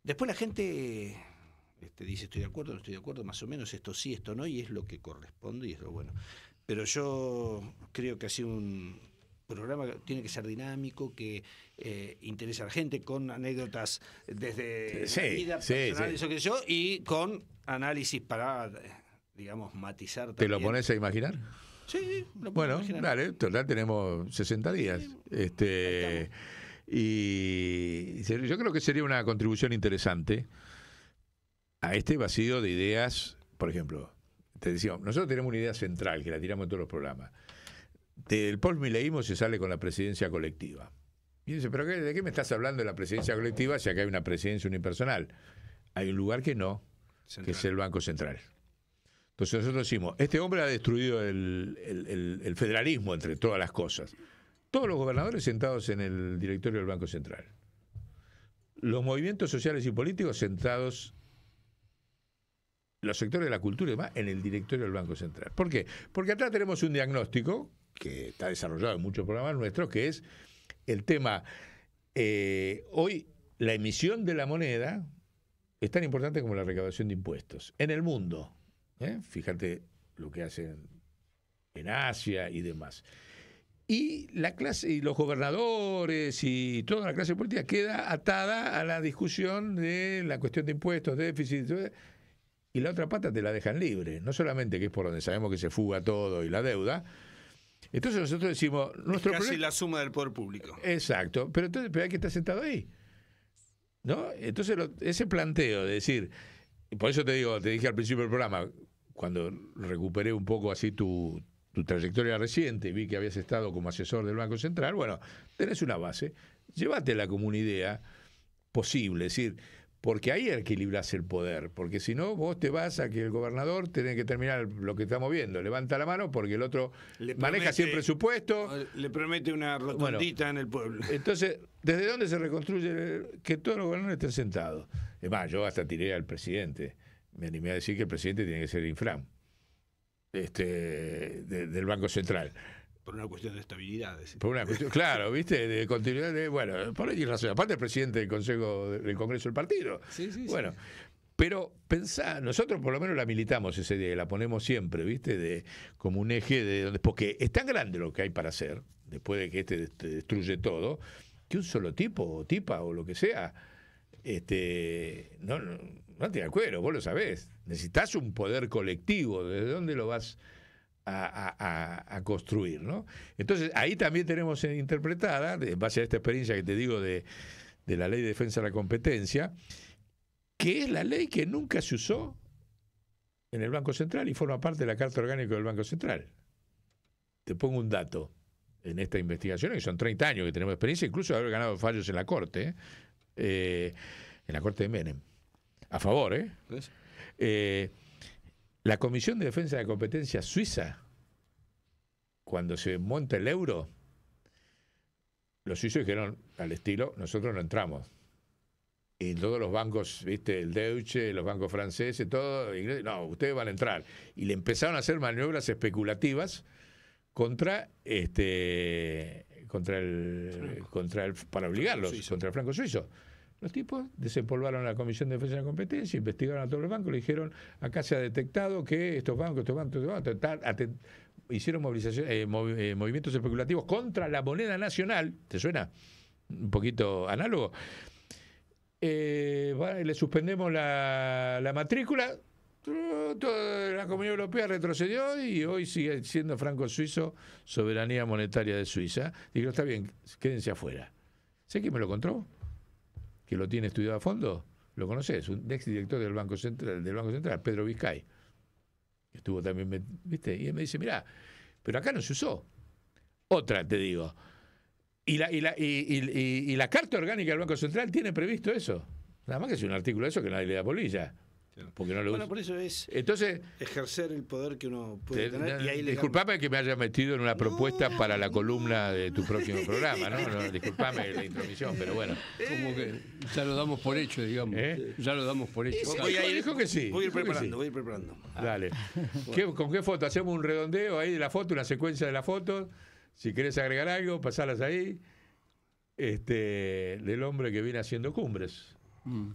Después la gente dice estoy de acuerdo, no estoy de acuerdo, más o menos esto sí, esto no, y es lo que corresponde y es lo bueno. Pero yo creo que así un programa tiene que ser dinámico, que interese a la gente, con anécdotas desde la vida personal, eso que yo, y con análisis para, digamos, matizar también. ¿Te lo pones a imaginar? Sí, lo puedo imaginar. Dale, total, tenemos 60 días. Sí. Y yo creo que sería una contribución interesante a este vacío de ideas. Por ejemplo, te decíamos, nosotros tenemos una idea central que la tiramos en todos los programas. Del postmileísmo se sale con la presidencia colectiva. Y dice, ¿pero de qué me estás hablando de la presidencia colectiva si acá hay una presidencia unipersonal? Hay un lugar que no, central, que es el Banco Central. Entonces nosotros decimos, este hombre ha destruido el federalismo entre todas las cosas. Todos los gobernadores sentados en el directorio del Banco Central. Los movimientos sociales y políticos sentados, los sectores de la cultura y demás, en el directorio del Banco Central. ¿Por qué? Porque atrás tenemos un diagnóstico que está desarrollado en muchos programas nuestros, que es el tema, hoy la emisión de la moneda es tan importante como la recaudación de impuestos en el mundo. Fíjate lo que hacen en Asia y demás. Y la clase y los gobernadores y toda la clase política queda atada a la discusión de la cuestión de impuestos, déficit, y la otra pata te la dejan libre. No solamente que es por donde sabemos que se fuga todo y la deuda. Entonces nosotros decimos... Casi la suma del poder público. Exacto, pero hay que estar sentado ahí, ¿no? Entonces ese planteo de decir... Por eso te dije al principio del programa, cuando recuperé un poco así tu trayectoria reciente, vi que habías estado como asesor del Banco Central, bueno, tenés una base, llévatela como una idea posible, es decir, porque ahí equilibrás el poder, porque si no, vos te vas a que el gobernador tiene que terminar lo que estamos viendo, levanta la mano porque el otro maneja siempre su puesto. Le promete una rotundita en el pueblo. Entonces, ¿desde dónde se reconstruye que todos los gobernadores estén sentados? Es más, yo hasta tiré al presidente, me animé a decir que el presidente tiene que ser infram del Banco Central. Por una cuestión de estabilidad. Por una cuestión, claro, ¿viste? De continuidad. Bueno, por ahí tienes razón. Aparte, el presidente del Congreso del Partido. Sí. Bueno, pero pensá, nosotros por lo menos la militamos ese día, la ponemos siempre, ¿viste? Como un eje de donde. Porque es tan grande lo que hay para hacer, después de que te destruye todo, que un solo tipo o tipa o lo que sea, no te acuerdo, vos lo sabés. Necesitas un poder colectivo. ¿Desde dónde lo vas a construir, ¿no? Entonces ahí también tenemos interpretada, en base a esta experiencia que te digo de la Ley de Defensa de la Competencia, que es la ley que nunca se usó en el Banco Central y forma parte de la Carta Orgánica del Banco Central. Te pongo un dato en esta investigación, que son 30 años que tenemos experiencia, incluso de haber ganado fallos en la Corte, en la Corte de Menem, a favor, ¿Pues? La Comisión de Defensa de la Competencia suiza, cuando se monta el euro, los suizos dijeron al estilo, nosotros no entramos. Y todos los bancos, ¿viste? El Deutsche, los bancos franceses, todo, no, ustedes van a entrar. Y le empezaron a hacer maniobras especulativas contra para obligarlos contra el franco suizo. Los tipos desempolvaron la Comisión de Defensa de la Competencia, investigaron a todos los bancos, le dijeron, acá se ha detectado que estos bancos, hicieron movimientos especulativos contra la moneda nacional. ¿Te suena? Un poquito análogo. Le suspendemos la matrícula. Toda la Comunidad Europea retrocedió y hoy sigue siendo franco suizo, soberanía monetaria de Suiza. Digo, está bien, quédense afuera. ¿Sé quién me lo contó? Que lo tiene estudiado a fondo. ¿Lo conoces? Un ex director del Banco Central, Pedro Vizcay. Estuvo también, ¿viste? Y él me dice, mirá, pero acá no se usó. Otra, te digo. Y la Carta Orgánica del Banco Central tiene previsto eso. Nada más que es un artículo de eso que nadie le da bolilla. Porque no lo usa. Por eso es entonces, ejercer el poder que uno puede tener. Y ahí disculpame que me haya metido en una propuesta para la columna de tu próximo programa, ¿no? Disculpame la intromisión, pero bueno. Como que ya lo damos por hecho, digamos. Ya lo damos por hecho. Dijo que sí. Voy a ir preparando. Dale. ¿Con qué foto? Hacemos un redondeo ahí de la foto, una secuencia de la foto. Si querés agregar algo, pasalas ahí. Del hombre que viene haciendo cumbres.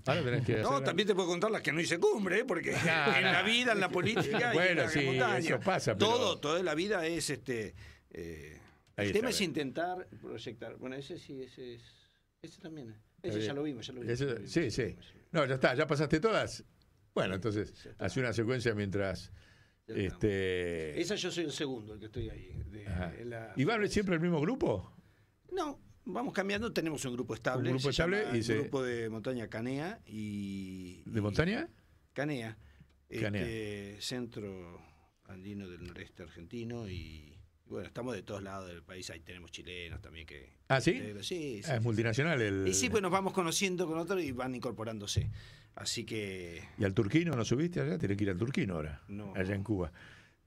Ahora tenés que también te puedo contar las que no hice cumbre, porque en la vida, en la política bueno, y en la sí, montaña. Eso pasa, pero... Toda la vida es el tema es intentar proyectar. Bueno, ese también. Ese ya lo vimos. Sí. No, ya está, ya pasaste todas. Bueno, entonces, hace una secuencia mientras... Esa yo soy el segundo, el que estoy ahí. ¿Y va siempre el mismo grupo? No. Vamos cambiando, tenemos un grupo estable. Un grupo de montaña Canea y... ¿De montaña? Canea. Centro andino del noreste argentino y bueno, estamos de todos lados del país. Ahí tenemos chilenos también que... ¿Ah, sí? Sí. Es multinacional Y sí, pues nos vamos conociendo con otros y van incorporándose. Así que... ¿Y al Turquino no subiste allá? Tenés que ir al Turquino ahora. No. Allá en Cuba.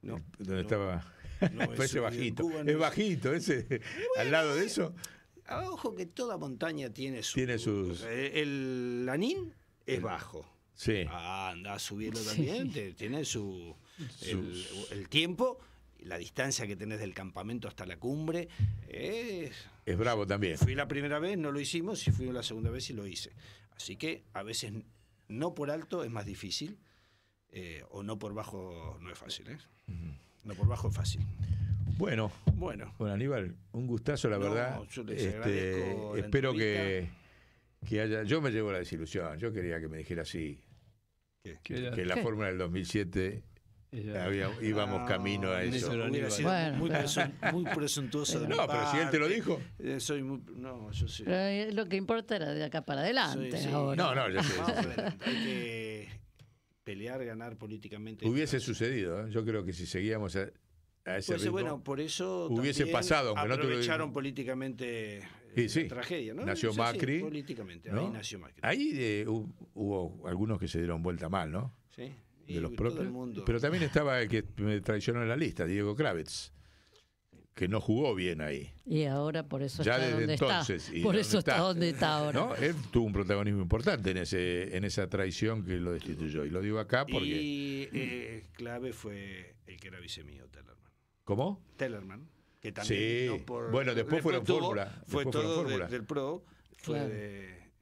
No. Donde estaba... No, ese bajito. Cuba, es bajito, ese. Bueno, al lado de eso... Ojo que toda montaña tiene sus... El Lanín es bajo. Sí. Anda a subirlo también. Tiene el tiempo, la distancia que tenés del campamento hasta la cumbre. Es bravo también. Fui la primera vez, no lo hicimos, y fui la segunda vez y lo hice. Así que a veces no por alto es más difícil, o no por bajo no es fácil. No por bajo es fácil. Bueno, Aníbal, un gustazo, la verdad. Yo les agradezco espero que haya... Yo me llevo la desilusión. Yo quería que me dijera así. Que la fórmula del 2007 íbamos camino a eso. Muy presuntuoso de mi parte. Pero si él te lo dijo. Yo sí. Pero lo que importa era de acá para adelante. Sí. Ahora. No, ya sé. Hay que pelear, ganar políticamente. Hubiese sucedido. Yo creo que si seguíamos a ese ritmo, bueno, por eso hubiese pasado, aunque aprovecharon políticamente la tragedia, ¿no? Nació Macri. Políticamente, ¿no? ahí nació Macri. Ahí hubo algunos que se dieron vuelta mal, ¿no? Sí. De los propios. Todo el mundo. Pero también estaba el que me traicionó en la lista, Diego Kravitz, que no jugó bien ahí. Y ahora por eso ya está desde donde entonces, está. Por eso está donde está ahora. ¿No? Él tuvo un protagonismo importante en esa traición que lo destituyó. Y lo digo acá porque... Y clave fue el que era vice mío, Tellerman. ¿Cómo? Tellerman. Que también, sí. Bueno, después fueron fórmula. Fue todo del PRO.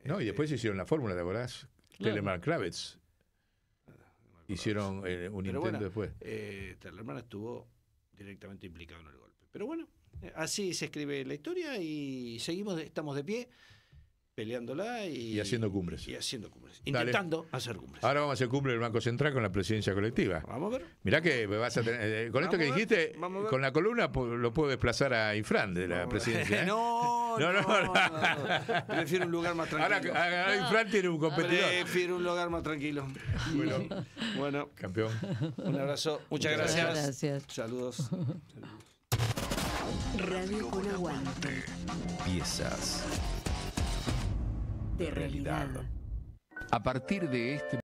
No, y después hicieron la fórmula, ¿te acordás? Tellerman Kravitz. Hicieron un intento después. Tellerman estuvo directamente implicado en el golpe. Pero bueno, así se escribe la historia y estamos de pie, peleándola y haciendo cumbres. Intentando hacer cumbres. Ahora vamos a hacer cumbre del Banco Central con la presidencia colectiva. Vamos a ver. Mirá que vas a tener, con esto que dijiste, con la columna lo puedo desplazar a Infran de la presidencia. No. Prefiero un lugar más tranquilo. Ahora Infran tiene un competidor. Prefiero un lugar más tranquilo. Bueno, campeón. Un abrazo. Muchas gracias. Saludos. Radio con Aguante. Piezas de realidad. A partir de este